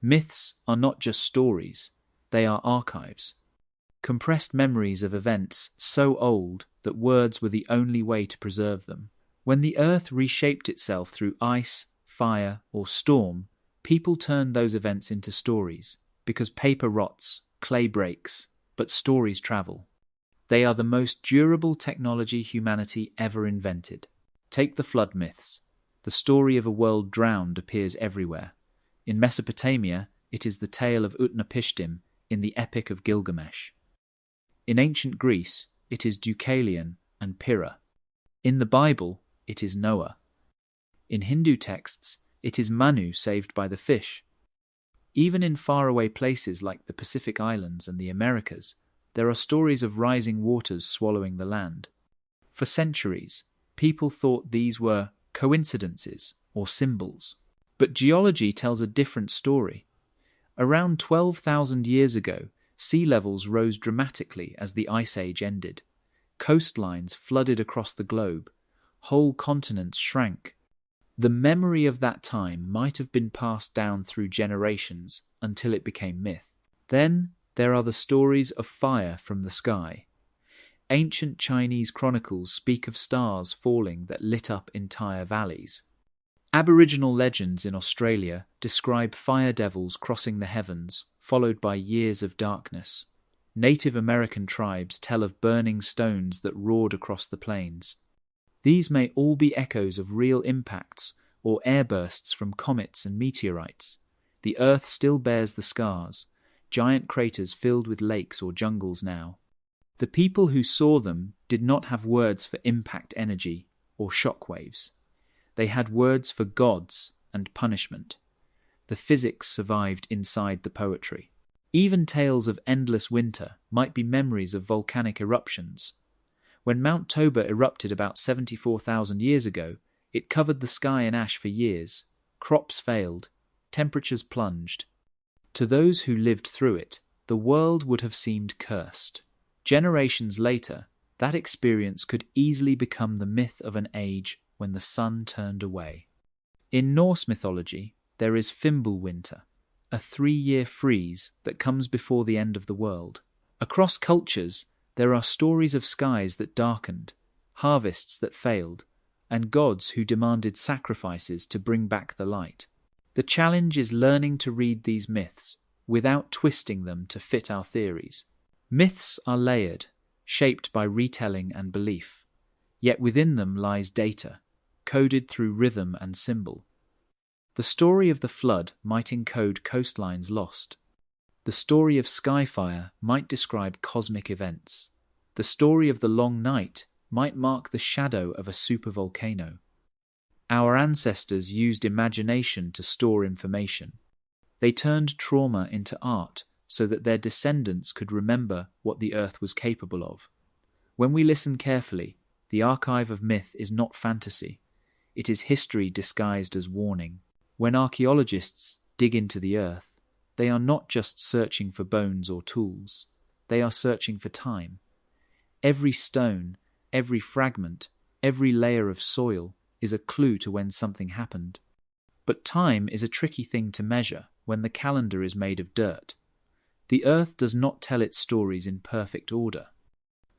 Myths are not just stories, they are archives. Compressed memories of events so old that words were the only way to preserve them. When the earth reshaped itself through ice, fire, or storm, people turned those events into stories, because paper rots, clay breaks, but stories travel. They are the most durable technology humanity ever invented. Take the flood myths. The story of a world drowned appears everywhere. In Mesopotamia, it is the tale of Utnapishtim in the Epic of Gilgamesh. In ancient Greece, it is Deucalion and Pyrrha. In the Bible, it is Noah. In Hindu texts, it is Manu saved by the fish. Even in faraway places like the Pacific Islands and the Americas, there are stories of rising waters swallowing the land. For centuries, people thought these were coincidences or symbols. But geology tells a different story. Around 12,000 years ago, sea levels rose dramatically as the Ice Age ended. Coastlines flooded across the globe. Whole continents shrank. The memory of that time might have been passed down through generations until it became myth. Then there are the stories of fire from the sky. Ancient Chinese chronicles speak of stars falling that lit up entire valleys. Aboriginal legends in Australia describe fire devils crossing the heavens, followed by years of darkness. Native American tribes tell of burning stones that roared across the plains. These may all be echoes of real impacts or airbursts from comets and meteorites. The Earth still bears the scars, giant craters filled with lakes or jungles now. The people who saw them did not have words for impact energy or shock waves. They had words for gods and punishment. The physics survived inside the poetry. Even tales of endless winter might be memories of volcanic eruptions. When Mount Toba erupted about 74,000 years ago, it covered the sky in ash for years. Crops failed, temperatures plunged. To those who lived through it, the world would have seemed cursed. Generations later, that experience could easily become the myth of an age when the sun turned away. In Norse mythology, there is Fimbulwinter, a 3-year freeze that comes before the end of the world. Across cultures, there are stories of skies that darkened, harvests that failed, and gods who demanded sacrifices to bring back the light. The challenge is learning to read these myths without twisting them to fit our theories. Myths are layered, shaped by retelling and belief, yet within them lies data, coded through rhythm and symbol. The story of the flood might encode coastlines lost. The story of skyfire might describe cosmic events. The story of the long night might mark the shadow of a supervolcano. Our ancestors used imagination to store information. They turned trauma into art so that their descendants could remember what the earth was capable of. When we listen carefully, the archive of myth is not fantasy. It is history disguised as warning. When archaeologists dig into the earth, they are not just searching for bones or tools. They are searching for time. Every stone, every fragment, every layer of soil is a clue to when something happened. But time is a tricky thing to measure when the calendar is made of dirt. The earth does not tell its stories in perfect order.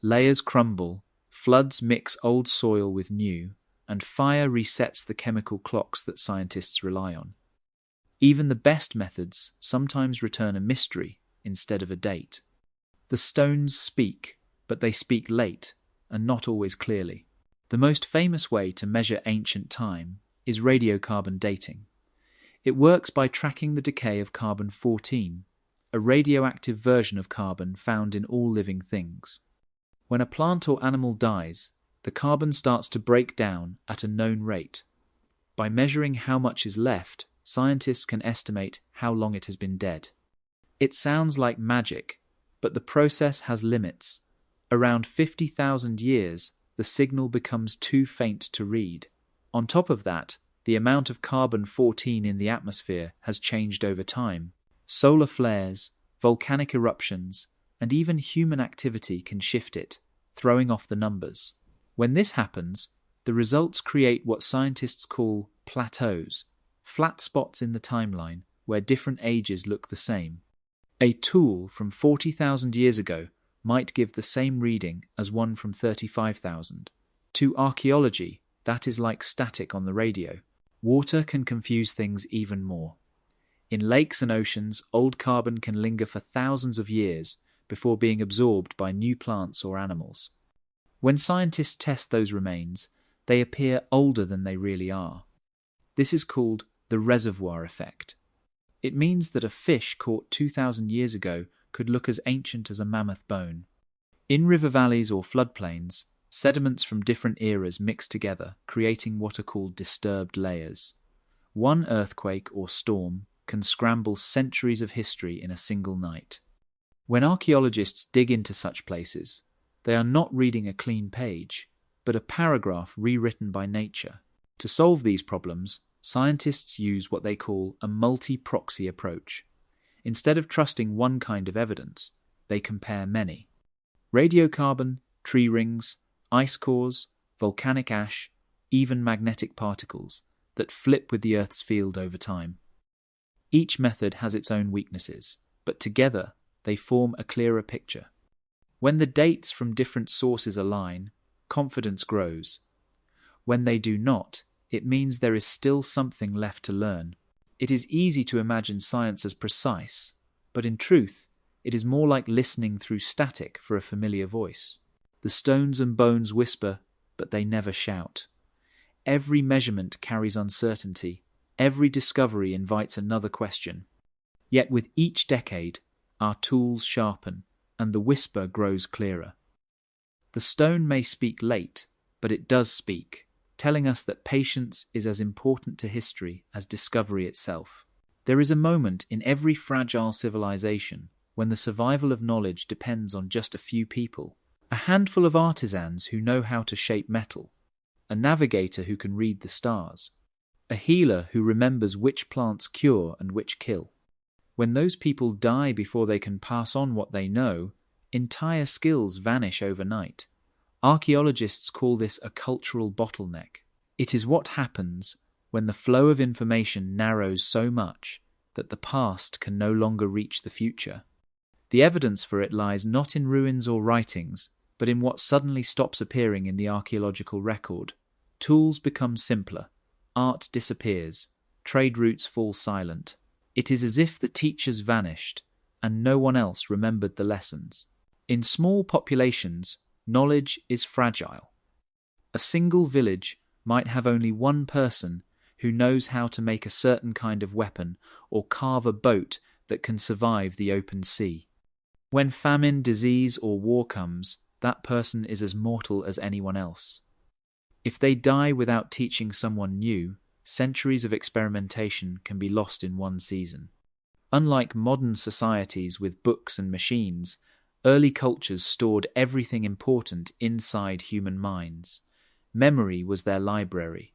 Layers crumble, floods mix old soil with new, and fire resets the chemical clocks that scientists rely on. Even the best methods sometimes return a mystery instead of a date. The stones speak, but they speak late, and not always clearly. The most famous way to measure ancient time is radiocarbon dating. It works by tracking the decay of carbon-14, a radioactive version of carbon found in all living things. When a plant or animal dies, the carbon starts to break down at a known rate. By measuring how much is left, scientists can estimate how long it has been dead. It sounds like magic, but the process has limits. Around 50,000 years, the signal becomes too faint to read. On top of that, the amount of carbon-14 in the atmosphere has changed over time. Solar flares, volcanic eruptions, and even human activity can shift it, throwing off the numbers. When this happens, the results create what scientists call plateaus, flat spots in the timeline where different ages look the same. A tool from 40,000 years ago might give the same reading as one from 35,000. To archaeology, that is like static on the radio. Water can confuse things even more. In lakes and oceans, old carbon can linger for thousands of years before being absorbed by new plants or animals. When scientists test those remains, they appear older than they really are. This is called the reservoir effect. It means that a fish caught 2,000 years ago could look as ancient as a mammoth bone. In river valleys or floodplains, sediments from different eras mix together, creating what are called disturbed layers. One earthquake or storm can scramble centuries of history in a single night. When archaeologists dig into such places, they are not reading a clean page, but a paragraph rewritten by nature. To solve these problems, scientists use what they call a multi-proxy approach. Instead of trusting one kind of evidence, they compare many. Radiocarbon tree rings, ice cores, volcanic ash, even magnetic particles that flip with the Earth's field over time. Each method has its own weaknesses, but together they form a clearer picture. When the dates from different sources align, confidence grows. When they do not, it means there is still something left to learn. It is easy to imagine science as precise, but in truth, it is more like listening through static for a familiar voice. The stones and bones whisper, but they never shout. Every measurement carries uncertainty. Every discovery invites another question. Yet with each decade, our tools sharpen, and the whisper grows clearer. The stone may speak late, but it does speak, telling us that patience is as important to history as discovery itself. There is a moment in every fragile civilization when the survival of knowledge depends on just a few people. A handful of artisans who know how to shape metal, a navigator who can read the stars, a healer who remembers which plants cure and which kill. When those people die before they can pass on what they know, entire skills vanish overnight. Archaeologists call this a cultural bottleneck. It is what happens when the flow of information narrows so much that the past can no longer reach the future. The evidence for it lies not in ruins or writings, but in what suddenly stops appearing in the archaeological record. Tools become simpler, art disappears, trade routes fall silent. It is as if the teachers vanished, and no one else remembered the lessons. In small populations, knowledge is fragile. A single village might have only one person who knows how to make a certain kind of weapon or carve a boat that can survive the open sea. When famine, disease, or war comes, that person is as mortal as anyone else. If they die without teaching someone new, centuries of experimentation can be lost in one season. Unlike modern societies with books and machines, early cultures stored everything important inside human minds. Memory was their library.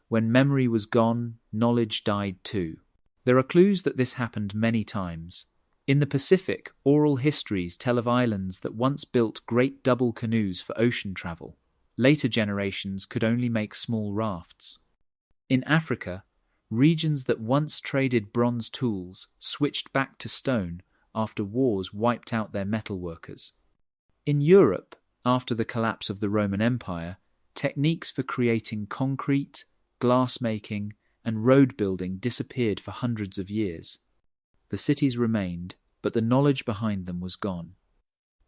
When memory was gone, knowledge died too. There are clues that this happened many times. In the Pacific, oral histories tell of islands that once built great double canoes for ocean travel. Later generations could only make small rafts. In Africa, regions that once traded bronze tools switched back to stone after wars wiped out their metalworkers. In Europe, after the collapse of the Roman Empire, techniques for creating concrete, glass-making, and road building disappeared for hundreds of years. The cities remained, but the knowledge behind them was gone.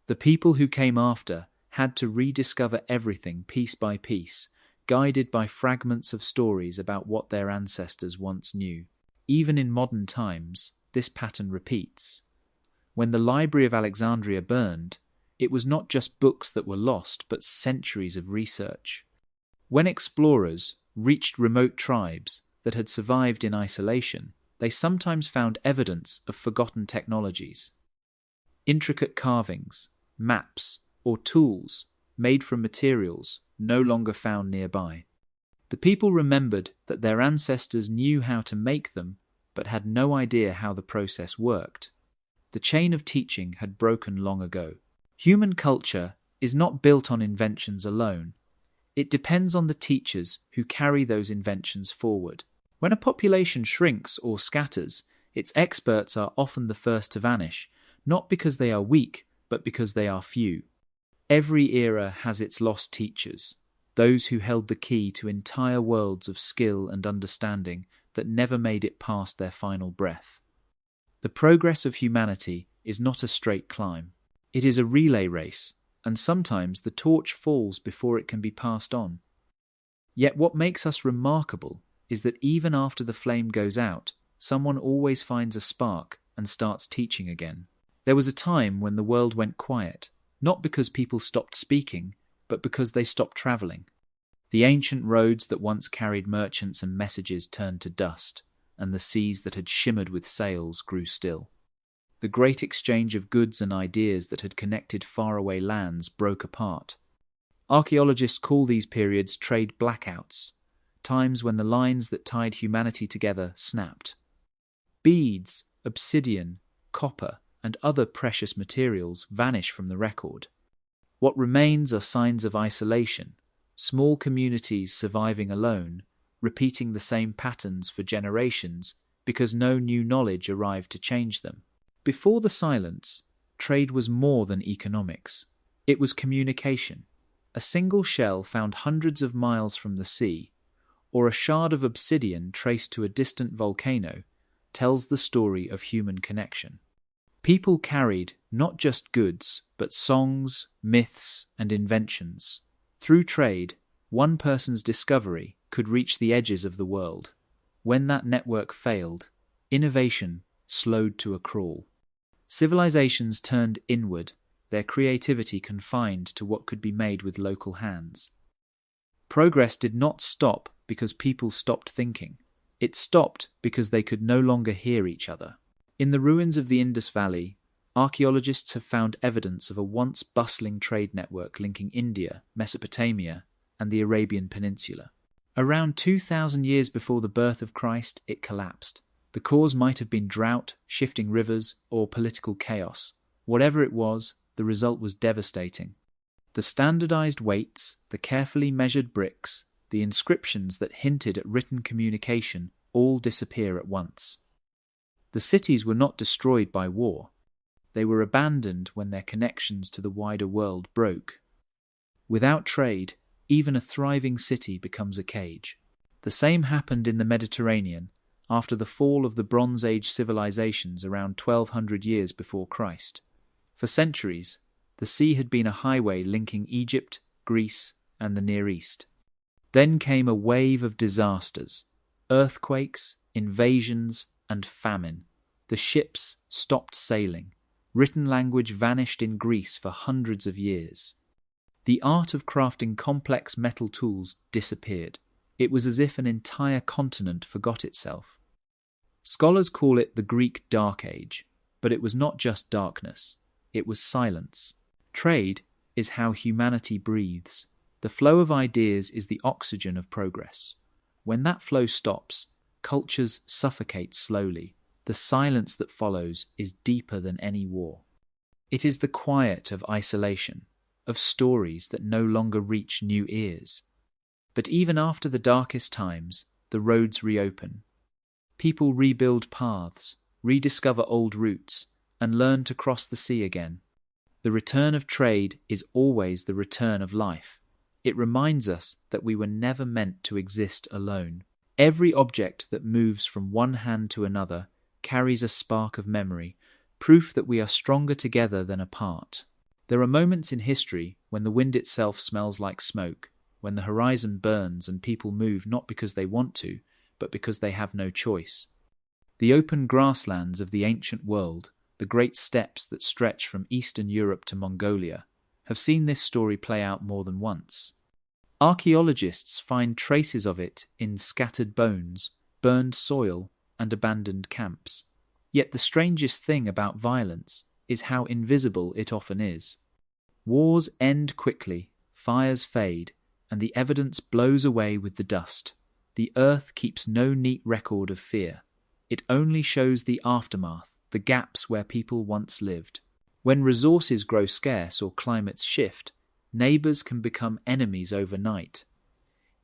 The people who came after had to rediscover everything piece by piece, guided by fragments of stories about what their ancestors once knew. Even in modern times, this pattern repeats. When the Library of Alexandria burned, it was not just books that were lost, but centuries of research. When explorers reached remote tribes that had survived in isolation, they sometimes found evidence of forgotten technologies. Intricate carvings, maps, or tools made from materials no longer found nearby. The people remembered that their ancestors knew how to make them, but had no idea how the process worked. The chain of teaching had broken long ago. Human culture is not built on inventions alone. It depends on the teachers who carry those inventions forward. When a population shrinks or scatters, its experts are often the first to vanish, not because they are weak, but because they are few. Every era has its lost teachers, those who held the key to entire worlds of skill and understanding that never made it past their final breath. The progress of humanity is not a straight climb. It is a relay race, and sometimes the torch falls before it can be passed on. Yet what makes us remarkable is that even after the flame goes out, someone always finds a spark and starts teaching again. There was a time when the world went quiet, not because people stopped speaking, but because they stopped travelling. The ancient roads that once carried merchants and messages turned to dust, and the seas that had shimmered with sails grew still. The great exchange of goods and ideas that had connected faraway lands broke apart. Archaeologists call these periods trade blackouts, times when the lines that tied humanity together snapped. Beads, obsidian, copper, and other precious materials vanish from the record. What remains are signs of isolation, small communities surviving alone, repeating the same patterns for generations because no new knowledge arrived to change them. Before the silence, trade was more than economics. It was communication. A single shell found hundreds of miles from the sea, or a shard of obsidian traced to a distant volcano, tells the story of human connection. People carried not just goods, but songs, myths, and inventions. Through trade, one person's discovery could reach the edges of the world. When that network failed, innovation slowed to a crawl. Civilizations turned inward, their creativity confined to what could be made with local hands. Progress did not stop because people stopped thinking. It stopped because they could no longer hear each other. In the ruins of the Indus Valley, archaeologists have found evidence of a once bustling trade network linking India, Mesopotamia, and the Arabian Peninsula. Around 2,000 years before the birth of Christ, it collapsed. The cause might have been drought, shifting rivers, or political chaos. Whatever it was, the result was devastating. The standardized weights, the carefully measured bricks, the inscriptions that hinted at written communication all disappear at once. The cities were not destroyed by war. They were abandoned when their connections to the wider world broke. Without trade, even a thriving city becomes a cage. The same happened in the Mediterranean after the fall of the Bronze Age civilizations around 1200 years before Christ. For centuries, the sea had been a highway linking Egypt, Greece, and the Near East. Then came a wave of disasters, earthquakes, invasions, and famine. The ships stopped sailing. Written language vanished in Greece for hundreds of years. The art of crafting complex metal tools disappeared. It was as if an entire continent forgot itself. Scholars call it the Greek Dark Age, but it was not just darkness. It was silence. Trade is how humanity breathes. The flow of ideas is the oxygen of progress. When that flow stops, cultures suffocate slowly. The silence that follows is deeper than any war. It is the quiet of isolation, of stories that no longer reach new ears. But even after the darkest times, the roads reopen. People rebuild paths, rediscover old routes, and learn to cross the sea again. The return of trade is always the return of life. It reminds us that we were never meant to exist alone. Every object that moves from one hand to another carries a spark of memory, proof that we are stronger together than apart. There are moments in history when the wind itself smells like smoke, when the horizon burns and people move not because they want to, but because they have no choice. The open grasslands of the ancient world, the great steppes that stretch from Eastern Europe to Mongolia, have seen this story play out more than once. Archaeologists find traces of it in scattered bones, burned soil, and abandoned camps. Yet the strangest thing about violence is how invisible it often is. Wars end quickly, fires fade, and the evidence blows away with the dust. The earth keeps no neat record of fear. It only shows the aftermath, the gaps where people once lived. When resources grow scarce or climates shift, neighbours can become enemies overnight.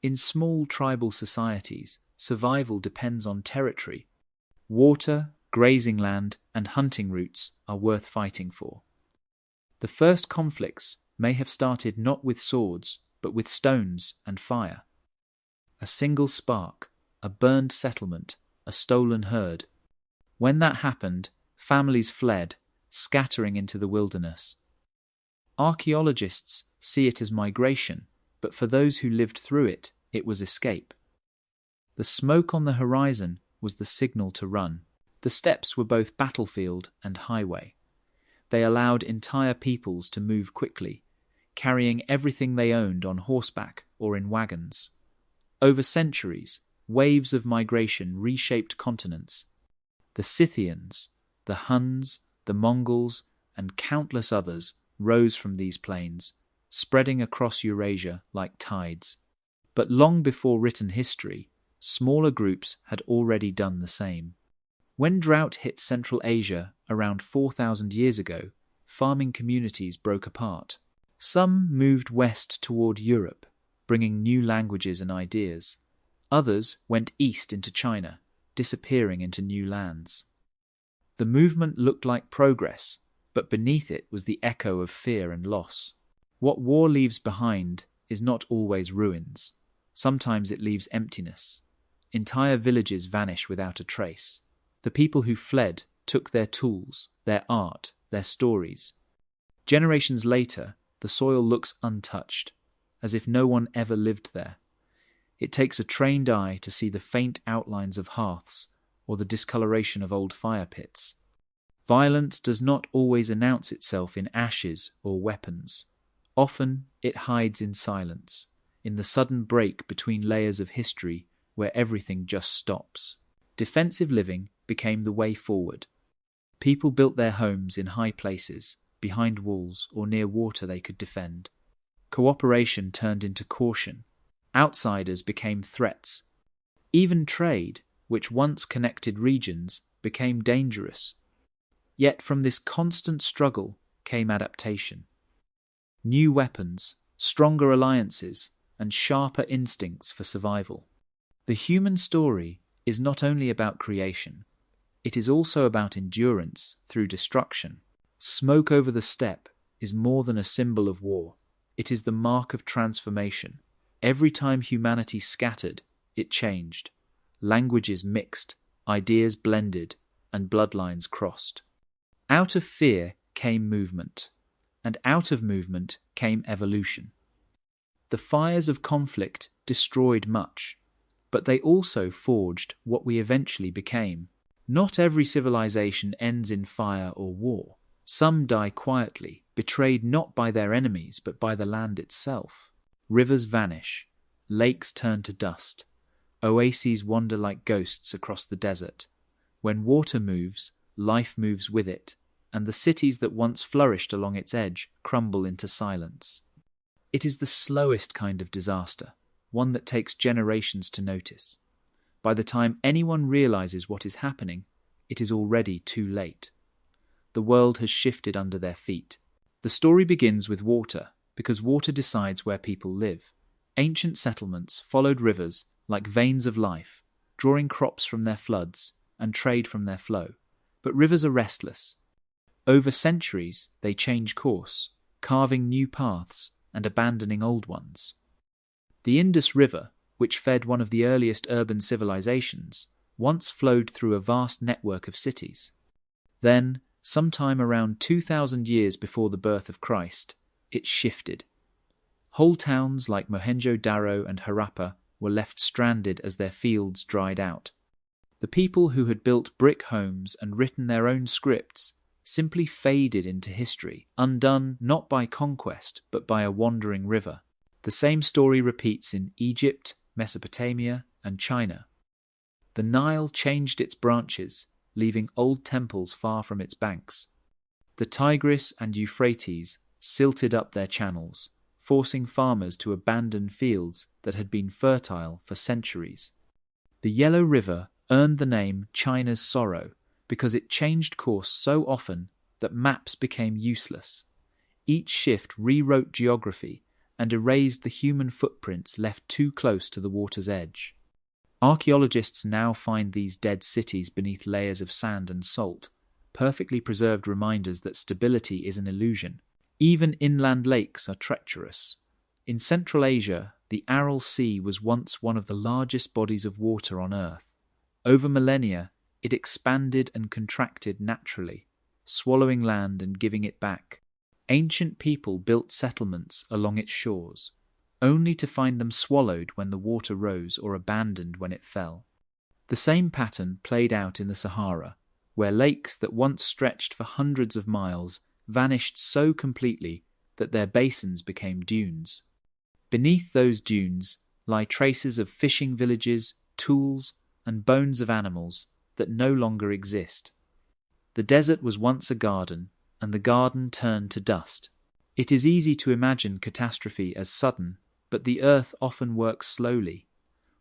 In small tribal societies, survival depends on territory. Water, grazing land, and hunting routes are worth fighting for. The first conflicts may have started not with swords, but with stones and fire. A single spark, a burned settlement, a stolen herd. When that happened, families fled, scattering into the wilderness. Archaeologists see it as migration, but for those who lived through it, it was escape. The smoke on the horizon was the signal to run. The steppes were both battlefield and highway. They allowed entire peoples to move quickly, carrying everything they owned on horseback or in wagons. Over centuries, waves of migration reshaped continents. The Scythians, the Huns, the Mongols, and countless others rose from these plains, spreading across Eurasia like tides. But long before written history, smaller groups had already done the same. When drought hit Central Asia around 4,000 years ago, farming communities broke apart. Some moved west toward Europe, bringing new languages and ideas. Others went east into China, disappearing into new lands. The movement looked like progress, but beneath it was the echo of fear and loss. What war leaves behind is not always ruins. Sometimes it leaves emptiness. Entire villages vanish without a trace. The people who fled took their tools, their art, their stories. Generations later, the soil looks untouched, as if no one ever lived there. It takes a trained eye to see the faint outlines of hearths or the discoloration of old fire pits. Violence does not always announce itself in ashes or weapons. Often it hides in silence, in the sudden break between layers of history where everything just stops. Defensive living became the way forward. People built their homes in high places, behind walls or near water they could defend. Cooperation turned into caution. Outsiders became threats. Even trade, which once connected regions, became dangerous. Yet from this constant struggle came adaptation. New weapons, stronger alliances, and sharper instincts for survival. The human story is not only about creation, it is also about endurance through destruction. Smoke over the steppe is more than a symbol of war. It is the mark of transformation. Every time humanity scattered, it changed. Languages mixed, ideas blended, and bloodlines crossed. Out of fear came movement, and out of movement came evolution. The fires of conflict destroyed much, but they also forged what we eventually became. Not every civilization ends in fire or war. Some die quietly, betrayed not by their enemies but by the land itself. Rivers vanish, lakes turn to dust, oases wander like ghosts across the desert. When water moves, life moves with it, and the cities that once flourished along its edge crumble into silence. It is the slowest kind of disaster, one that takes generations to notice. By the time anyone realizes what is happening, it is already too late. The world has shifted under their feet. The story begins with water, because water decides where people live. Ancient settlements followed rivers like veins of life, drawing crops from their floods and trade from their flow. But rivers are restless. Over centuries, they change course, carving new paths and abandoning old ones. The Indus River, which fed one of the earliest urban civilizations, once flowed through a vast network of cities. Then, sometime around 2,000 years before the birth of Christ, it shifted. Whole towns like Mohenjo-Daro and Harappa were left stranded as their fields dried out. The people who had built brick homes and written their own scripts simply faded into history, undone not by conquest but by a wandering river. The same story repeats in Egypt, Mesopotamia, and China. The Nile changed its branches, leaving old temples far from its banks. The Tigris and Euphrates silted up their channels, forcing farmers to abandon fields that had been fertile for centuries. The Yellow River earned the name China's Sorrow because it changed course so often that maps became useless. Each shift rewrote geography and erased the human footprints left too close to the water's edge. Archaeologists now find these dead cities beneath layers of sand and salt, perfectly preserved reminders that stability is an illusion. Even inland lakes are treacherous. In Central Asia, the Aral Sea was once one of the largest bodies of water on Earth. Over millennia, it expanded and contracted naturally, swallowing land and giving it back. Ancient people built settlements along its shores, only to find them swallowed when the water rose or abandoned when it fell. The same pattern played out in the Sahara, where lakes that once stretched for hundreds of miles vanished so completely that their basins became dunes. Beneath those dunes lie traces of fishing villages, tools, and bones of animals that no longer exist. The desert was once a garden, and the garden turned to dust. It is easy to imagine catastrophe as sudden, but the earth often works slowly.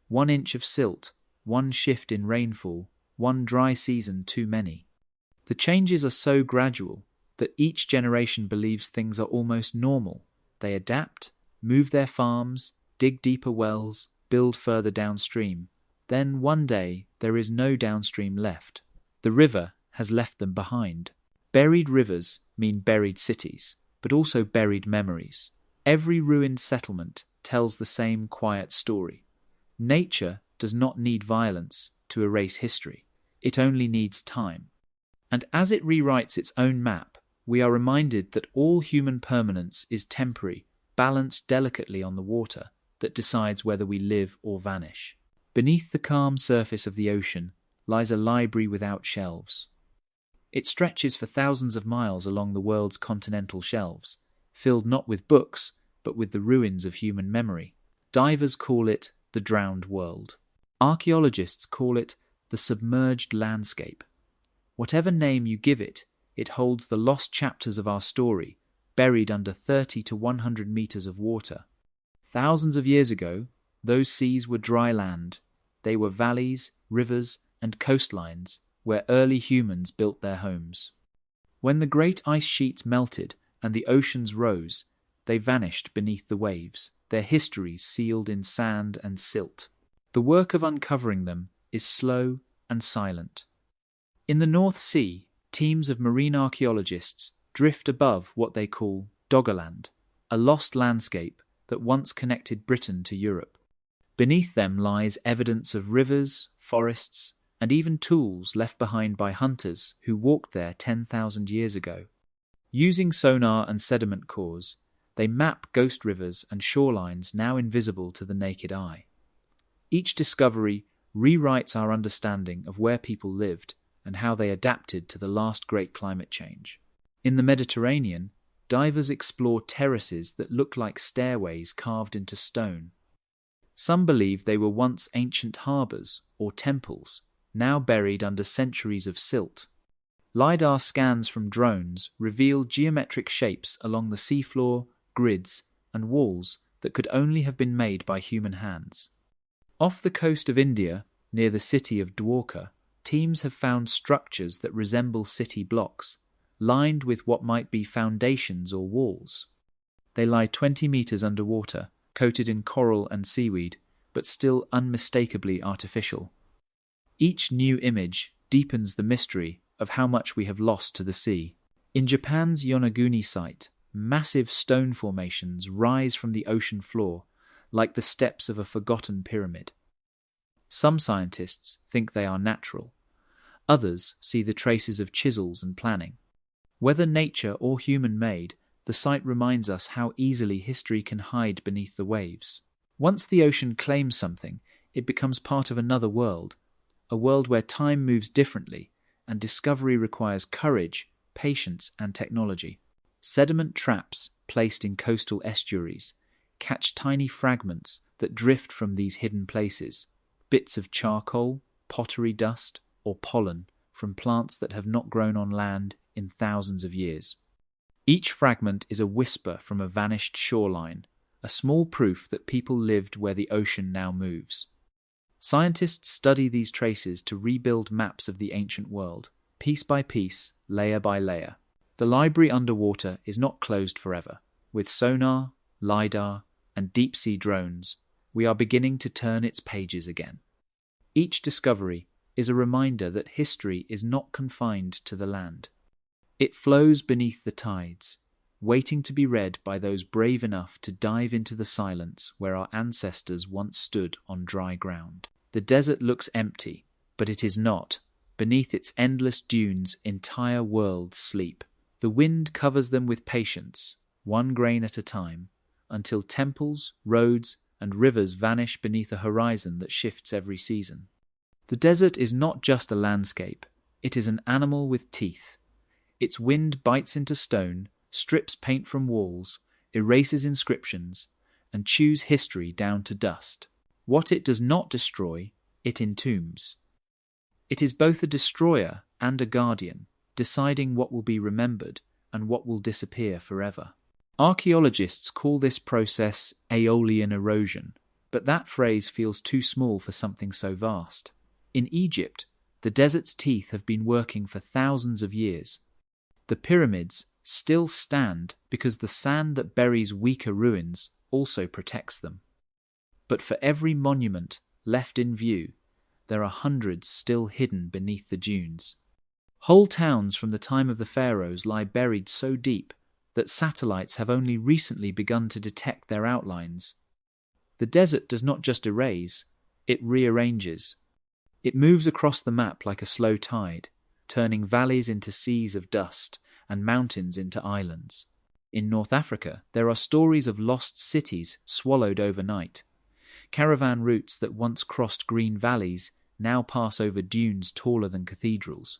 1 inch of silt, one shift in rainfall, one dry season too many. The changes are so gradual that each generation believes things are almost normal, They adapt, move their farms, dig deeper wells, build further downstream. Then one day there is no downstream left. The river has left them behind. Buried rivers mean buried cities, but also buried memories. Every ruined settlement tells the same quiet story. Nature does not need violence to erase history. It only needs time. And as it rewrites its own map, we are reminded that all human permanence is temporary, balanced delicately on the water that decides whether we live or vanish. Beneath the calm surface of the ocean lies a library without shelves. It stretches for thousands of miles along the world's continental shelves, filled not with books, but with the ruins of human memory. Divers call it the drowned world. Archaeologists call it the submerged landscape. Whatever name you give it, it holds the lost chapters of our story, buried under 30 to 100 meters of water. Thousands of years ago, those seas were dry land. They were valleys, rivers, and coastlines where early humans built their homes. When the great ice sheets melted and the oceans rose, they vanished beneath the waves, their histories sealed in sand and silt. The work of uncovering them is slow and silent. In the North Sea, teams of marine archaeologists drift above what they call Doggerland, a lost landscape that once connected Britain to Europe. Beneath them lies evidence of rivers, forests, and even tools left behind by hunters who walked there 10,000 years ago. Using sonar and sediment cores, they map ghost rivers and shorelines now invisible to the naked eye. Each discovery rewrites our understanding of where people lived and how they adapted to the last great climate change. In the Mediterranean, divers explore terraces that look like stairways carved into stone. Some believe they were once ancient harbours or temples, now buried under centuries of silt. LiDAR scans from drones reveal geometric shapes along the seafloor, grids, and walls that could only have been made by human hands. Off the coast of India, near the city of Dwarka, teams have found structures that resemble city blocks, lined with what might be foundations or walls. They lie 20 meters underwater, coated in coral and seaweed, but still unmistakably artificial. Each new image deepens the mystery of how much we have lost to the sea. In Japan's Yonaguni site, massive stone formations rise from the ocean floor like the steps of a forgotten pyramid. Some scientists think they are natural. Others see the traces of chisels and planning. Whether nature or human-made, the site reminds us how easily history can hide beneath the waves. Once the ocean claims something, it becomes part of another world, a world where time moves differently and discovery requires courage, patience, and technology. Sediment traps placed in coastal estuaries catch tiny fragments that drift from these hidden places, bits of charcoal, pottery dust, or pollen from plants that have not grown on land in thousands of years. Each fragment is a whisper from a vanished shoreline, a small proof that people lived where the ocean now moves. Scientists study these traces to rebuild maps of the ancient world, piece by piece, layer by layer. The library underwater is not closed forever. With sonar, LiDAR, and deep-sea drones, we are beginning to turn its pages again. Each discovery is a reminder that history is not confined to the land. It flows beneath the tides, waiting to be read by those brave enough to dive into the silence where our ancestors once stood on dry ground. The desert looks empty, but it is not. Beneath its endless dunes, entire worlds sleep. The wind covers them with patience, one grain at a time, until temples, roads, and rivers vanish beneath a horizon that shifts every season. The desert is not just a landscape, it is an animal with teeth. Its wind bites into stone, strips paint from walls, erases inscriptions, and chews history down to dust. What it does not destroy, it entombs. It is both a destroyer and a guardian, deciding what will be remembered and what will disappear forever. Archaeologists call this process aeolian erosion, but that phrase feels too small for something so vast. In Egypt, the desert's teeth have been working for thousands of years. The pyramids still stand because the sand that buries weaker ruins also protects them. But for every monument left in view, there are hundreds still hidden beneath the dunes. Whole towns from the time of the pharaohs lie buried so deep that satellites have only recently begun to detect their outlines. The desert does not just erase, it rearranges. It moves across the map like a slow tide, turning valleys into seas of dust and mountains into islands. In North Africa, there are stories of lost cities swallowed overnight. Caravan routes that once crossed green valleys now pass over dunes taller than cathedrals.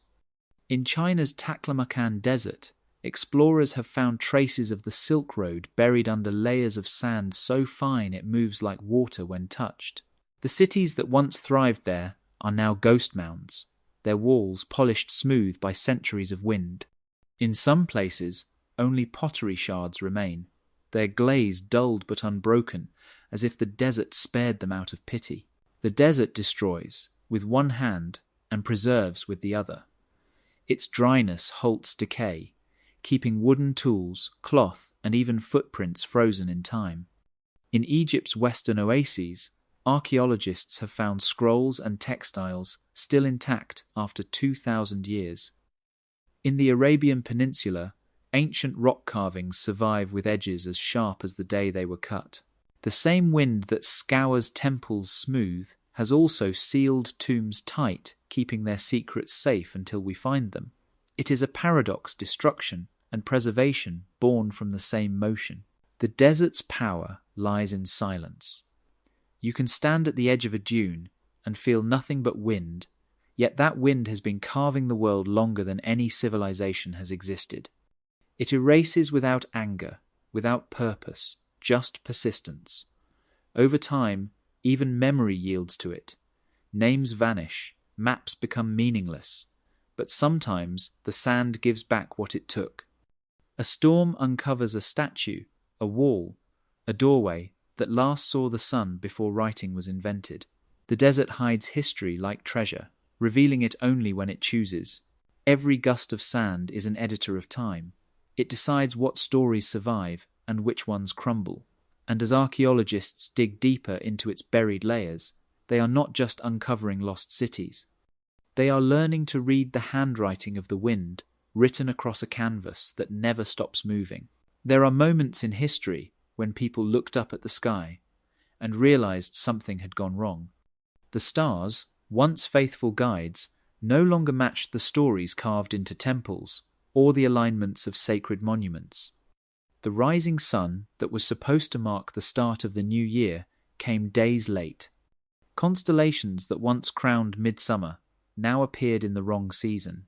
In China's Taklamakan Desert, explorers have found traces of the Silk Road buried under layers of sand so fine it moves like water when touched. The cities that once thrived there are now ghost mounds, their walls polished smooth by centuries of wind. In some places, only pottery shards remain, their glaze dulled but unbroken, as if the desert spared them out of pity. The desert destroys with one hand and preserves with the other. Its dryness halts decay, keeping wooden tools, cloth, and even footprints frozen in time. In Egypt's western oases, archaeologists have found scrolls and textiles still intact after 2,000 years. In the Arabian Peninsula, ancient rock carvings survive with edges as sharp as the day they were cut. The same wind that scours temples smooth has also sealed tombs tight, keeping their secrets safe until we find them. It is a paradox, destruction and preservation born from the same motion. The desert's power lies in silence. You can stand at the edge of a dune and feel nothing but wind, yet that wind has been carving the world longer than any civilization has existed. It erases without anger, without purpose, just persistence. Over time, even memory yields to it. Names vanish, maps become meaningless, but sometimes the sand gives back what it took. A storm uncovers a statue, a wall, a doorway that last saw the sun before writing was invented. The desert hides history like treasure, revealing it only when it chooses. Every gust of sand is an editor of time. It decides what stories survive and which ones crumble. And as archaeologists dig deeper into its buried layers, they are not just uncovering lost cities. They are learning to read the handwriting of the wind, written across a canvas that never stops moving. There are moments in history when people looked up at the sky and realized something had gone wrong. The stars, once faithful guides, no longer matched the stories carved into temples or the alignments of sacred monuments. The rising sun that was supposed to mark the start of the new year came days late. Constellations that once crowned midsummer now appeared in the wrong season.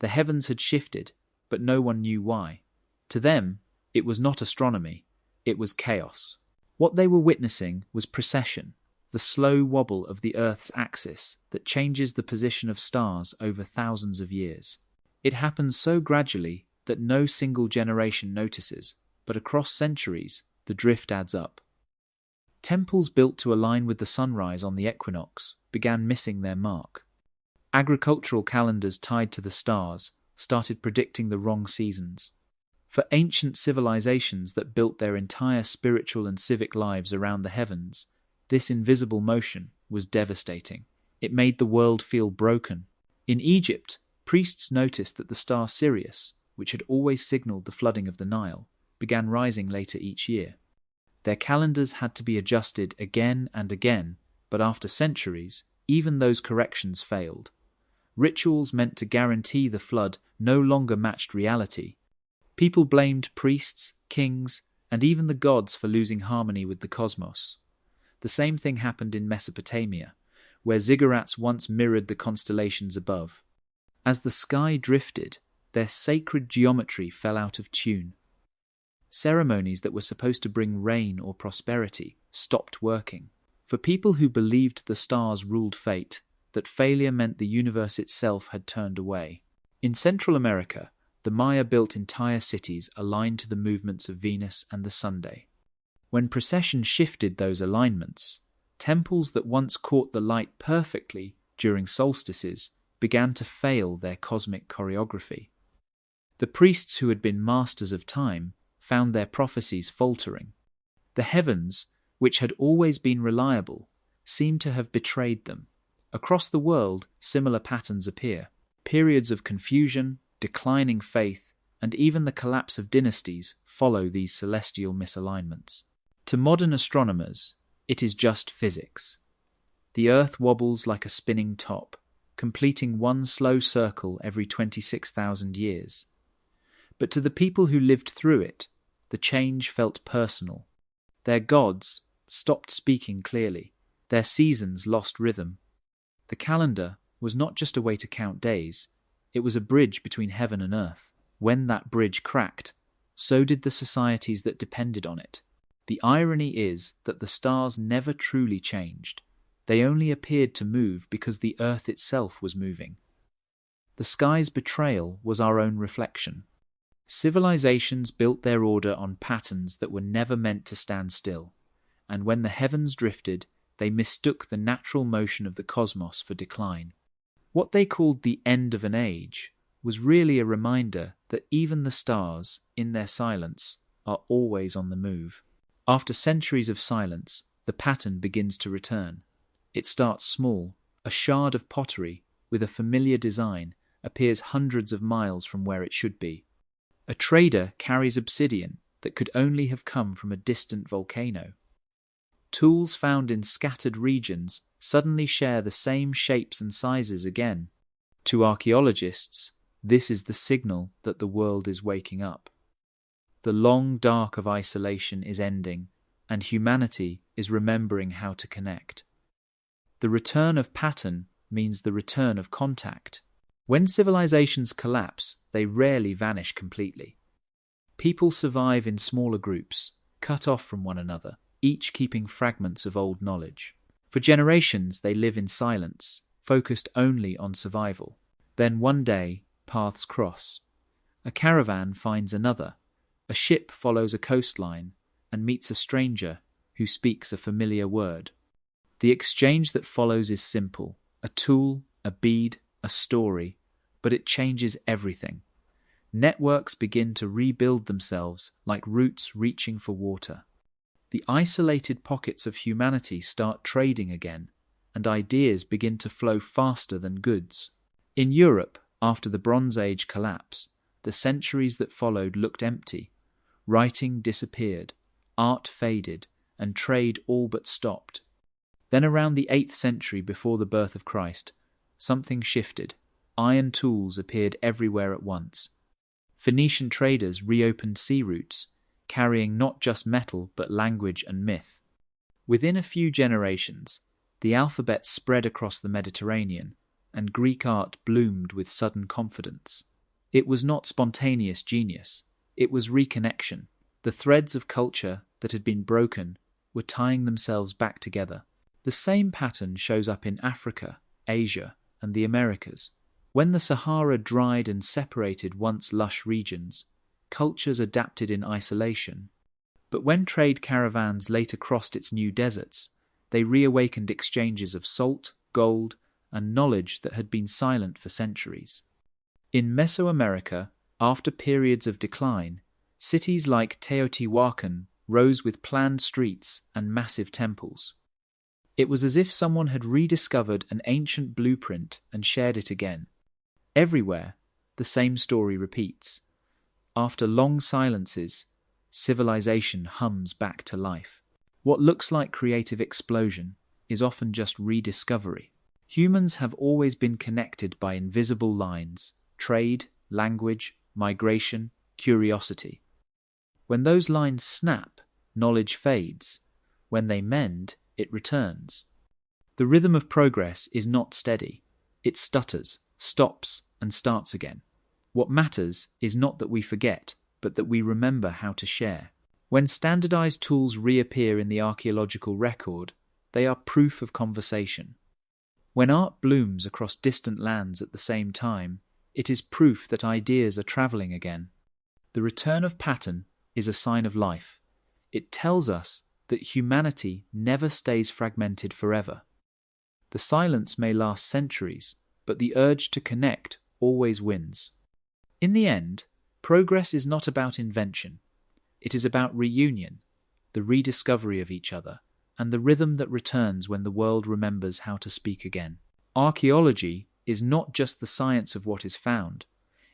The heavens had shifted, but no one knew why. To them, it was not astronomy, it was chaos. What they were witnessing was precession, the slow wobble of the Earth's axis that changes the position of stars over thousands of years. It happens so gradually that no single generation notices, but across centuries, the drift adds up. Temples built to align with the sunrise on the equinox began missing their mark. Agricultural calendars tied to the stars started predicting the wrong seasons. For ancient civilizations that built their entire spiritual and civic lives around the heavens, this invisible motion was devastating. It made the world feel broken. In Egypt, priests noticed that the star Sirius, which had always signaled the flooding of the Nile, began rising later each year. Their calendars had to be adjusted again and again, but after centuries, even those corrections failed. Rituals meant to guarantee the flood no longer matched reality. People blamed priests, kings, and even the gods for losing harmony with the cosmos. The same thing happened in Mesopotamia, where ziggurats once mirrored the constellations above. As the sky drifted, their sacred geometry fell out of tune. Ceremonies that were supposed to bring rain or prosperity stopped working. For people who believed the stars ruled fate, that failure meant the universe itself had turned away. In Central America, the Maya built entire cities aligned to the movements of Venus and the Sunday. When precession shifted those alignments, temples that once caught the light perfectly during solstices began to fail their cosmic choreography. The priests who had been masters of time found their prophecies faltering. The heavens, which had always been reliable, seemed to have betrayed them. Across the world, similar patterns appear. Periods of confusion, declining faith, and even the collapse of dynasties follow these celestial misalignments. To modern astronomers, it is just physics. The Earth wobbles like a spinning top, completing one slow circle every 26,000 years. But to the people who lived through it, the change felt personal. Their gods stopped speaking clearly. Their seasons lost rhythm. The calendar was not just a way to count days, it was a bridge between heaven and earth. When that bridge cracked, so did the societies that depended on it. The irony is that the stars never truly changed. They only appeared to move because the earth itself was moving. The sky's betrayal was our own reflection. Civilizations built their order on patterns that were never meant to stand still, and when the heavens drifted, they mistook the natural motion of the cosmos for decline. What they called the end of an age was really a reminder that even the stars, in their silence, are always on the move. After centuries of silence, the pattern begins to return. It starts small. A shard of pottery with a familiar design appears hundreds of miles from where it should be. A trader carries obsidian that could only have come from a distant volcano. Tools found in scattered regions suddenly share the same shapes and sizes again. To archaeologists, this is the signal that the world is waking up. The long dark of isolation is ending, and humanity is remembering how to connect. The return of pattern means the return of contact. When civilizations collapse, they rarely vanish completely. People survive in smaller groups, cut off from one another, each keeping fragments of old knowledge. For generations, they live in silence, focused only on survival. Then one day, paths cross. A caravan finds another. A ship follows a coastline and meets a stranger who speaks a familiar word. The exchange that follows is simple, a tool, a bead, a story, but it changes everything. Networks begin to rebuild themselves like roots reaching for water. The isolated pockets of humanity start trading again, and ideas begin to flow faster than goods. In Europe, after the Bronze Age collapse, the centuries that followed looked empty. Writing disappeared, art faded, and trade all but stopped. Then around the 8th century before the birth of Christ, something shifted. Iron tools appeared everywhere at once. Phoenician traders reopened sea routes, carrying not just metal but language and myth. Within a few generations, the alphabet spread across the Mediterranean, and Greek art bloomed with sudden confidence. It was not spontaneous genius, it was reconnection. The threads of culture that had been broken were tying themselves back together. The same pattern shows up in Africa, Asia, and the Americas. When the Sahara dried and separated once lush regions, cultures adapted in isolation. But when trade caravans later crossed its new deserts, they reawakened exchanges of salt, gold, and knowledge that had been silent for centuries. In Mesoamerica, after periods of decline, cities like Teotihuacan rose with planned streets and massive temples. It was as if someone had rediscovered an ancient blueprint and shared it again. Everywhere, the same story repeats. After long silences, civilization hums back to life. What looks like creative explosion is often just rediscovery. Humans have always been connected by invisible lines: trade, language, migration, curiosity. When those lines snap, knowledge fades. When they mend, it returns. The rhythm of progress is not steady. It stutters, stops, and starts again. What matters is not that we forget, but that we remember how to share. When standardized tools reappear in the archaeological record, they are proof of conversation. When art blooms across distant lands at the same time, it is proof that ideas are traveling again. The return of pattern is a sign of life. It tells us that humanity never stays fragmented forever. The silence may last centuries, but the urge to connect always wins. In the end, progress is not about invention. It is about reunion, the rediscovery of each other, and the rhythm that returns when the world remembers how to speak again. Archaeology is not just the science of what is found,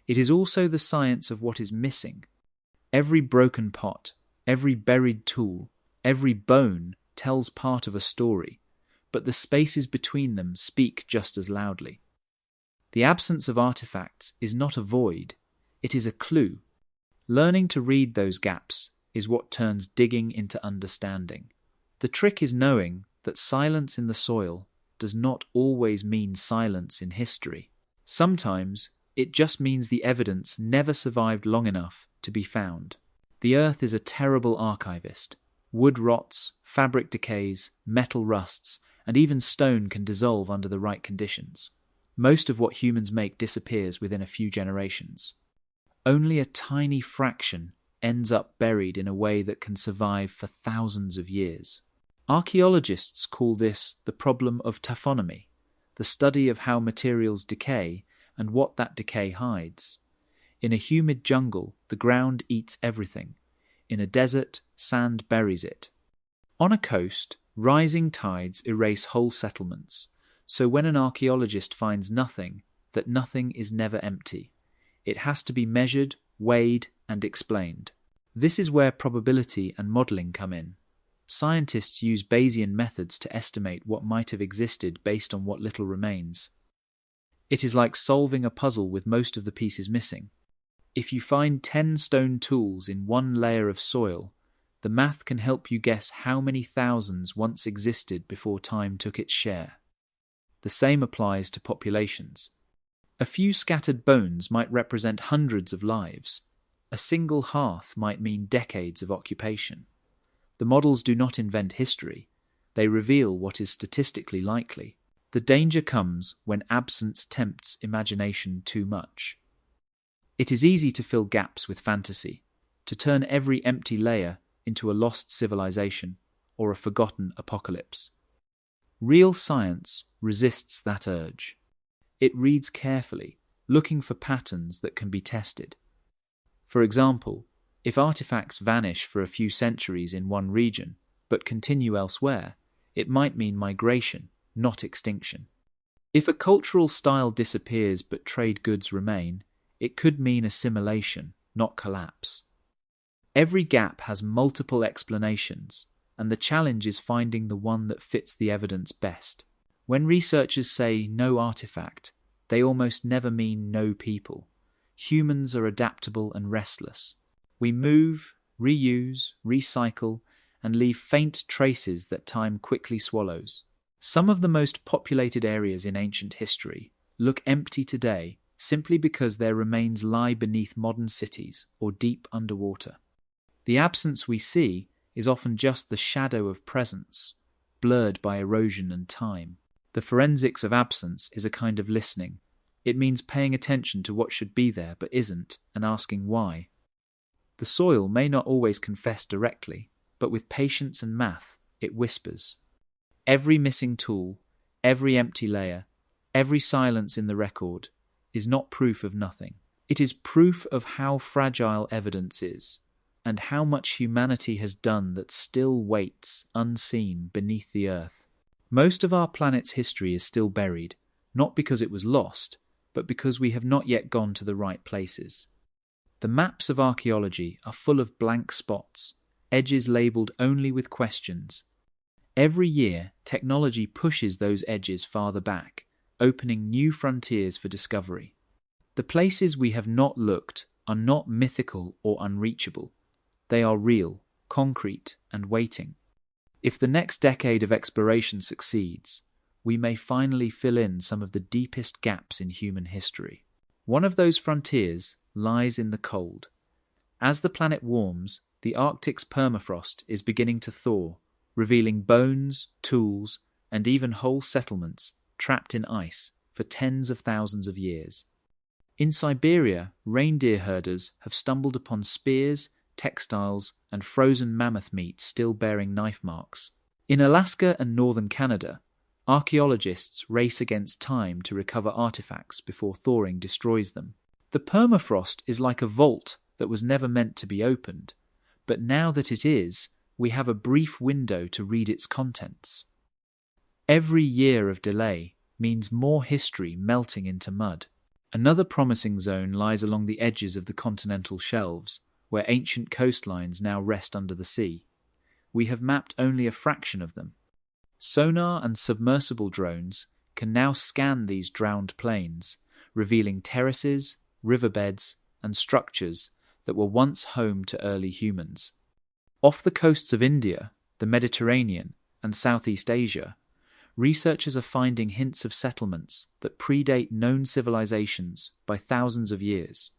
it is also the science of what is missing. Every broken pot, every buried tool, every bone tells part of a story, but the spaces between them speak just as loudly. The absence of artifacts is not a void, it is a clue. Learning to read those gaps is what turns digging into understanding. The trick is knowing that silence in the soil does not always mean silence in history. Sometimes it just means the evidence never survived long enough to be found. The earth is a terrible archivist. Wood rots, fabric decays, metal rusts, and even stone can dissolve under the right conditions. Most of what humans make disappears within a few generations. Only a tiny fraction ends up buried in a way that can survive for thousands of years. Archaeologists call this the problem of taphonomy, the study of how materials decay and what that decay hides. In a humid jungle, the ground eats everything. In a desert, sand buries it. On a coast, rising tides erase whole settlements. So when an archaeologist finds nothing, that nothing is never empty. It has to be measured, weighed, and explained. This is where probability and modelling come in. Scientists use Bayesian methods to estimate what might have existed based on what little remains. It is like solving a puzzle with most of the pieces missing. If you find 10 stone tools in one layer of soil, the math can help you guess how many thousands once existed before time took its share. The same applies to populations. A few scattered bones might represent hundreds of lives. A single hearth might mean decades of occupation. The models do not invent history. They reveal what is statistically likely. The danger comes when absence tempts imagination too much. It is easy to fill gaps with fantasy, to turn every empty layer into a lost civilization or a forgotten apocalypse. Real science resists that urge. It reads carefully, looking for patterns that can be tested. For example, if artifacts vanish for a few centuries in one region, but continue elsewhere, it might mean migration, not extinction. If a cultural style disappears but trade goods remain, it could mean assimilation, not collapse. Every gap has multiple explanations, and the challenge is finding the one that fits the evidence best. When researchers say no artifact, they almost never mean no people. Humans are adaptable and restless. We move, reuse, recycle, and leave faint traces that time quickly swallows. Some of the most populated areas in ancient history look empty today simply because their remains lie beneath modern cities or deep underwater. The absence we see is often just the shadow of presence, blurred by erosion and time. The forensics of absence is a kind of listening. It means paying attention to what should be there but isn't, and asking why. The soil may not always confess directly, but with patience and math, it whispers. Every missing tool, every empty layer, every silence in the record is not proof of nothing. It is proof of how fragile evidence is, and how much humanity has done that still waits, unseen, beneath the earth. Most of our planet's history is still buried, not because it was lost, but because we have not yet gone to the right places. The maps of archaeology are full of blank spots, edges labelled only with questions. Every year, technology pushes those edges farther back, opening new frontiers for discovery. The places we have not looked are not mythical or unreachable. They are real, concrete, and waiting. If the next decade of exploration succeeds, we may finally fill in some of the deepest gaps in human history. One of those frontiers lies in the cold. As the planet warms, the Arctic's permafrost is beginning to thaw, revealing bones, tools, and even whole settlements trapped in ice for tens of thousands of years. In Siberia, reindeer herders have stumbled upon spears, textiles, and frozen mammoth meat still bearing knife marks. In Alaska and northern Canada, archaeologists race against time to recover artifacts before thawing destroys them. The permafrost is like a vault that was never meant to be opened, But now that it is, we have a brief window to read its contents. Every year of delay means more history melting into mud. Another promising zone lies along the edges of the continental shelves, where ancient coastlines now rest under the sea. We have mapped only a fraction of them. Sonar and submersible drones can now scan these drowned plains, revealing terraces, riverbeds, and structures that were once home to early humans. Off the coasts of India, the Mediterranean, and Southeast Asia, researchers are finding hints of settlements that predate known civilizations by thousands of years.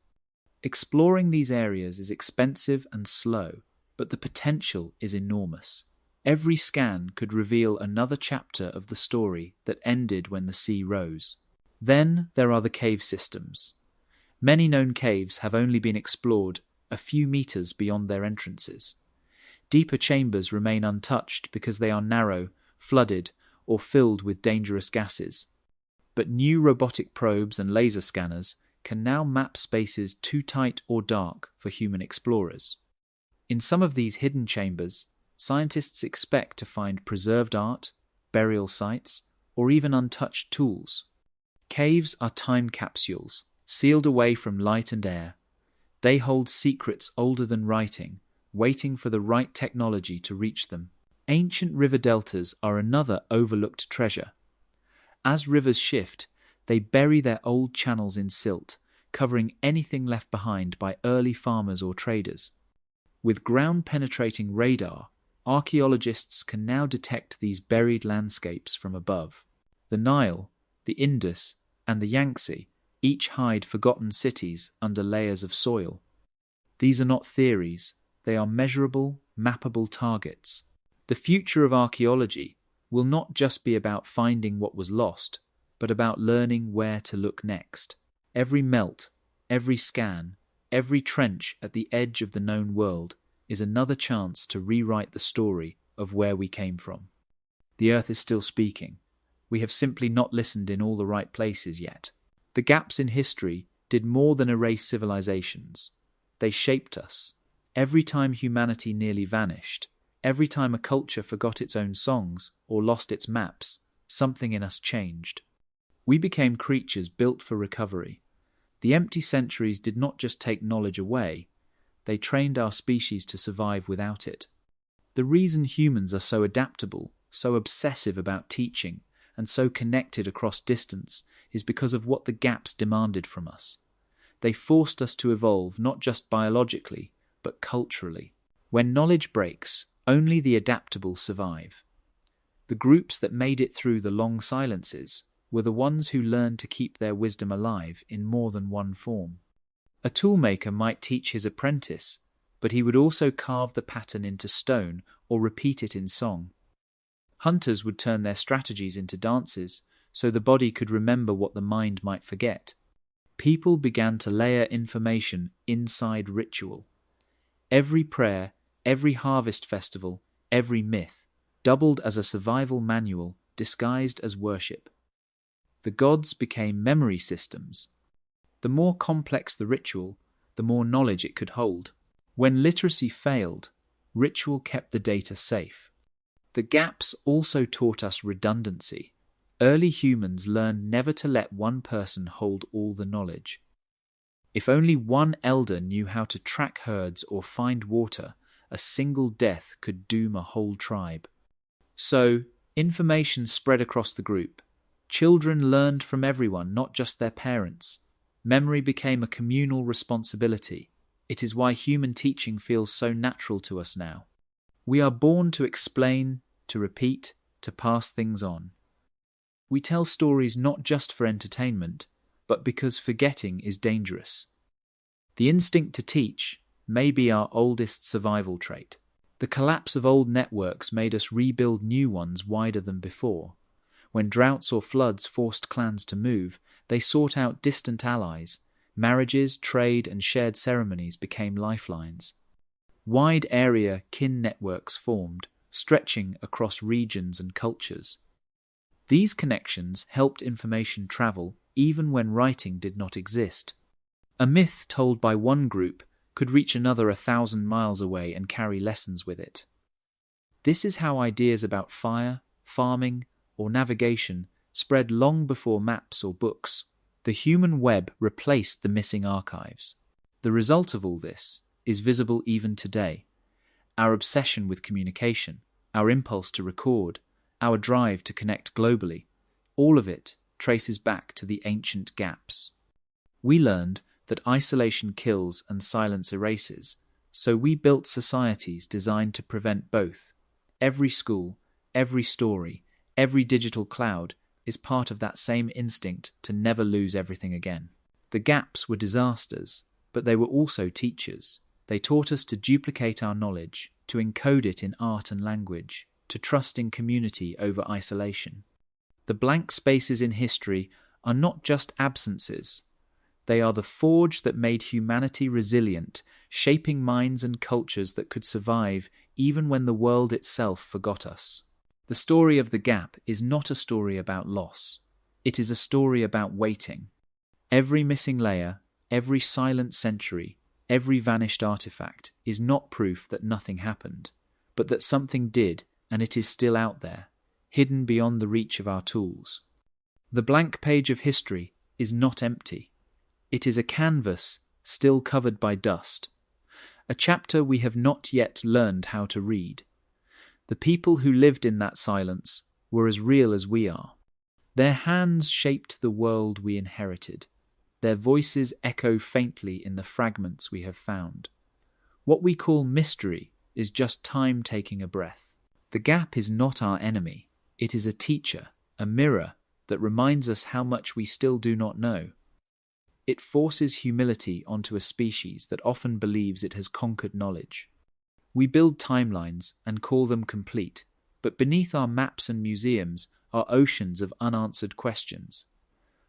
Exploring these areas is expensive and slow, but the potential is enormous. Every scan could reveal another chapter of the story that ended when the sea rose. Then there are the cave systems. Many known caves have only been explored a few meters beyond their entrances. Deeper chambers remain untouched because they are narrow, flooded, or filled with dangerous gases. But new robotic probes and laser scanners can now map spaces too tight or dark for human explorers. In some of these hidden chambers, scientists expect to find preserved art, burial sites, or even untouched tools. Caves are time capsules, sealed away from light and air. They hold secrets older than writing, waiting for the right technology to reach them. Ancient river deltas are another overlooked treasure. As rivers shift, they bury their old channels in silt, covering anything left behind by early farmers or traders. With ground-penetrating radar, archaeologists can now detect these buried landscapes from above. The Nile, the Indus, and the Yangtze each hide forgotten cities under layers of soil. These are not theories, they are measurable, mappable targets. The future of archaeology will not just be about finding what was lost, but about learning where to look next. Every melt, every scan, every trench at the edge of the known world is another chance to rewrite the story of where we came from. The Earth is still speaking. We have simply not listened in all the right places yet. The gaps in history did more than erase civilizations. They shaped us. Every time humanity nearly vanished, every time a culture forgot its own songs or lost its maps, something in us changed. We became creatures built for recovery. The empty centuries did not just take knowledge away, they trained our species to survive without it. The reason humans are so adaptable, so obsessive about teaching, and so connected across distance is because of what the gaps demanded from us. They forced us to evolve not just biologically, but culturally. When knowledge breaks, only the adaptable survive. The groups that made it through the long silences were the ones who learned to keep their wisdom alive in more than one form. A toolmaker might teach his apprentice, but he would also carve the pattern into stone or repeat it in song. Hunters would turn their strategies into dances, so the body could remember what the mind might forget. People began to layer information inside ritual. Every prayer, every harvest festival, every myth, doubled as a survival manual disguised as worship. The gods became memory systems. The more complex the ritual, the more knowledge it could hold. When literacy failed, ritual kept the data safe. The gaps also taught us redundancy. Early humans learned never to let one person hold all the knowledge. If only one elder knew how to track herds or find water, a single death could doom a whole tribe. So, information spread across the group. Children learned from everyone, not just their parents. Memory became a communal responsibility. It is why human teaching feels so natural to us now. We are born to explain, to repeat, to pass things on. We tell stories not just for entertainment, but because forgetting is dangerous. The instinct to teach may be our oldest survival trait. The collapse of old networks made us rebuild new ones wider than before. When droughts or floods forced clans to move, they sought out distant allies. Marriages, trade, and shared ceremonies became lifelines. Wide area kin networks formed, stretching across regions and cultures. These connections helped information travel even when writing did not exist. A myth told by one group could reach another 1,000 miles away and carry lessons with it. This is how ideas about fire, farming, or navigation spread long before maps or books. The human web replaced the missing archives. The result of all this is visible even today. Our obsession with communication, our impulse to record, our drive to connect globally, all of it traces back to the ancient gaps. We learned that isolation kills and silence erases, so we built societies designed to prevent both. Every school, every story, every digital cloud is part of that same instinct to never lose everything again. The gaps were disasters, but they were also teachers. They taught us to duplicate our knowledge, to encode it in art and language, to trust in community over isolation. The blank spaces in history are not just absences. They are the forge that made humanity resilient, shaping minds and cultures that could survive even when the world itself forgot us. The story of the gap is not a story about loss. It is a story about waiting. Every missing layer, every silent century, every vanished artifact is not proof that nothing happened, but that something did, and it is still out there, hidden beyond the reach of our tools. The blank page of history is not empty. It is a canvas still covered by dust, a chapter we have not yet learned how to read. The people who lived in that silence were as real as we are. Their hands shaped the world we inherited. Their voices echo faintly in the fragments we have found. What we call mystery is just time taking a breath. The gap is not our enemy. It is a teacher, a mirror that reminds us how much we still do not know. It forces humility onto a species that often believes it has conquered knowledge. We build timelines and call them complete, but beneath our maps and museums are oceans of unanswered questions.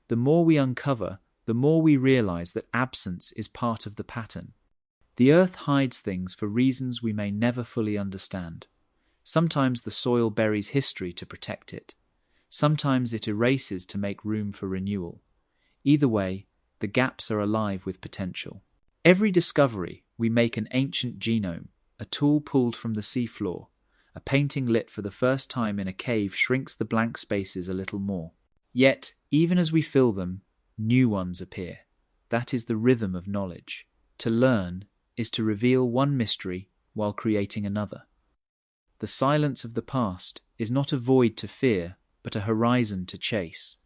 The more we uncover, the more we realize that absence is part of the pattern. The earth hides things for reasons we may never fully understand. Sometimes the soil buries history to protect it. Sometimes it erases to make room for renewal. Either way, the gaps are alive with potential. Every discovery, we make an ancient genome, a tool pulled from the seafloor. A painting lit for the first time in a cave shrinks the blank spaces a little more. Yet, even as we fill them, new ones appear. That is the rhythm of knowledge. To learn is to reveal one mystery while creating another. The silence of the past is not a void to fear, but a horizon to chase.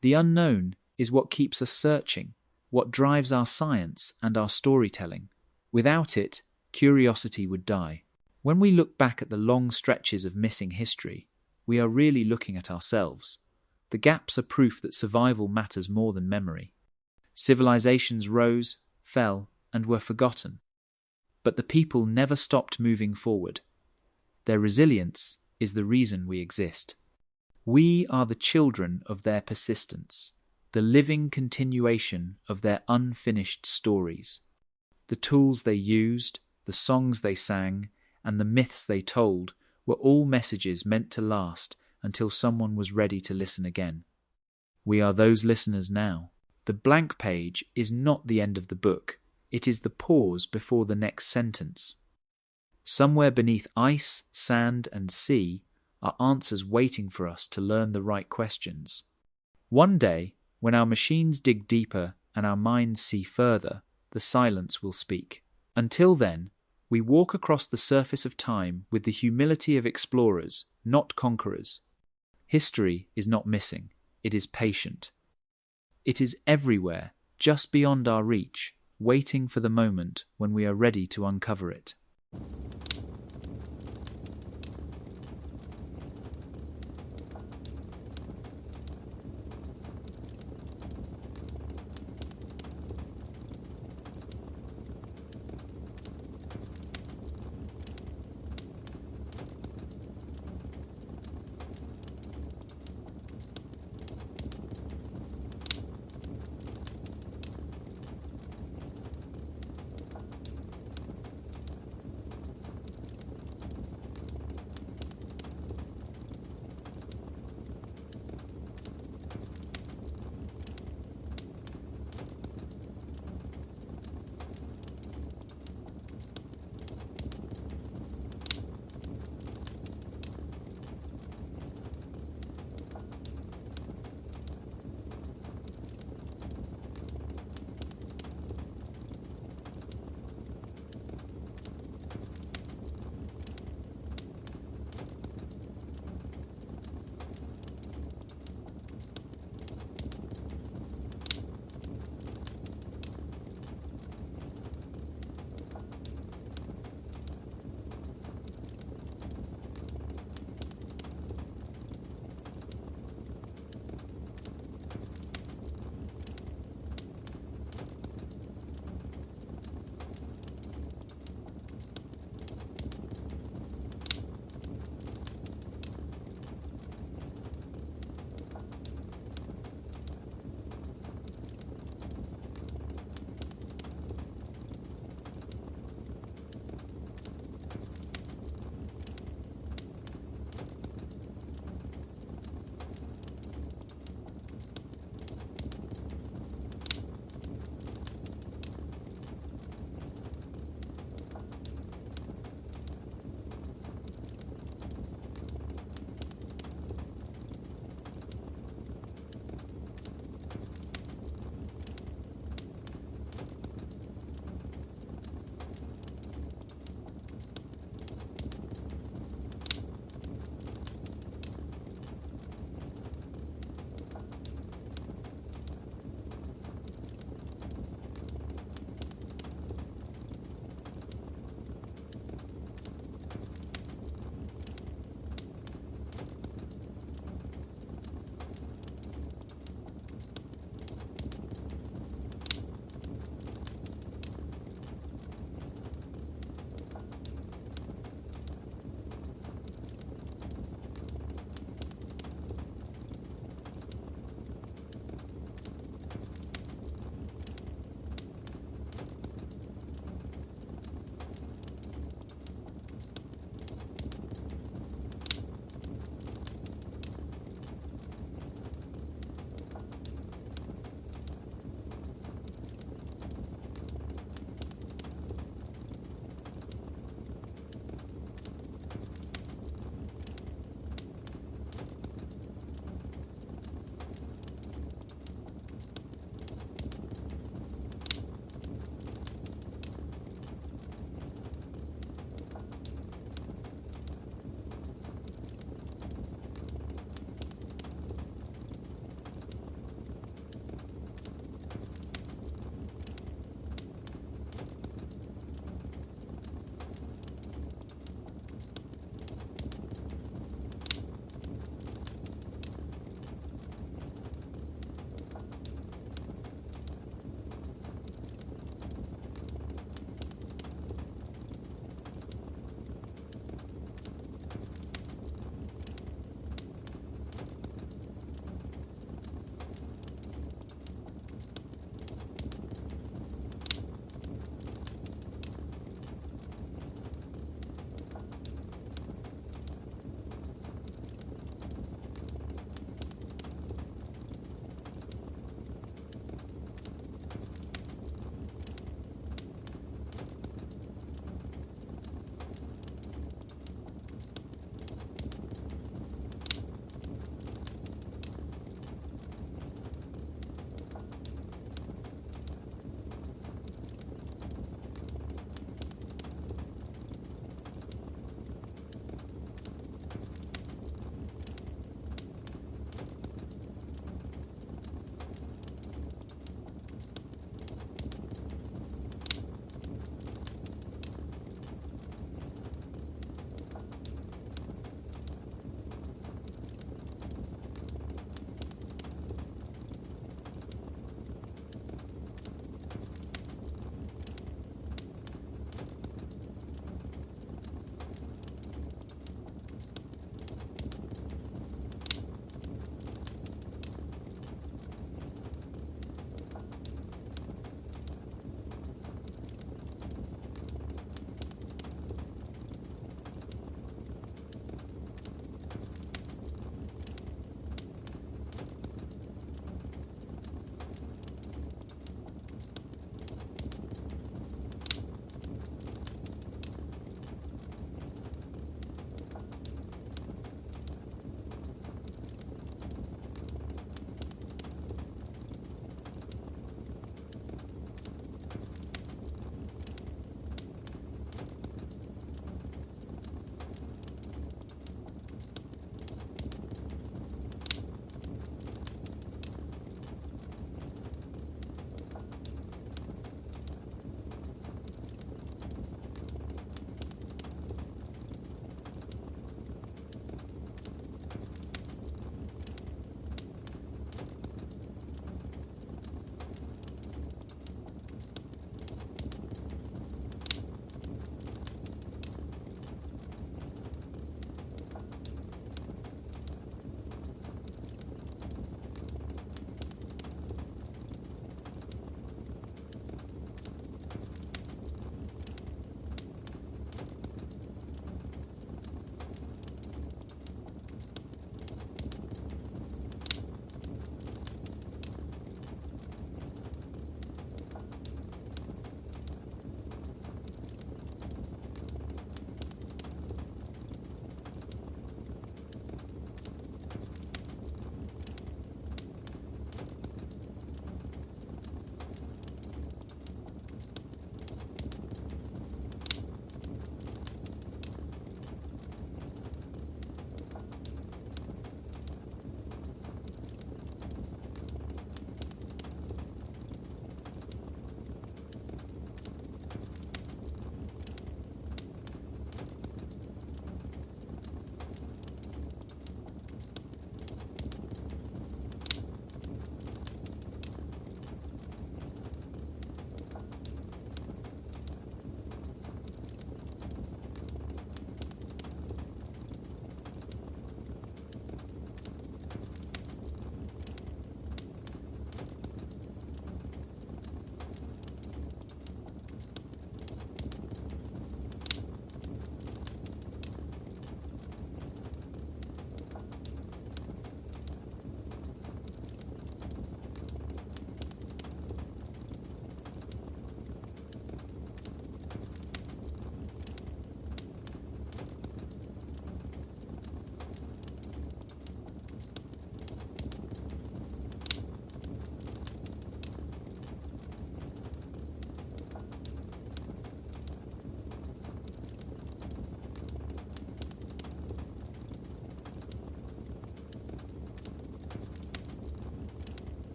The unknown is what keeps us searching, what drives our science and our storytelling. Without it, curiosity would die. When we look back at the long stretches of missing history, we are really looking at ourselves. The gaps are proof that survival matters more than memory. Civilizations rose, fell, and were forgotten. But the people never stopped moving forward. Their resilience is the reason we exist. We are the children of their persistence, the living continuation of their unfinished stories. The tools they used, the songs they sang, and the myths they told were all messages meant to last until someone was ready to listen again. We are those listeners now. The blank page is not the end of the book. It is the pause before the next sentence. Somewhere beneath ice, sand, and sea are answers waiting for us to learn the right questions. One day, when our machines dig deeper and our minds see further, the silence will speak. Until then, we walk across the surface of time with the humility of explorers, not conquerors. History is not missing, it is patient. It is everywhere, just beyond our reach, waiting for the moment when we are ready to uncover it.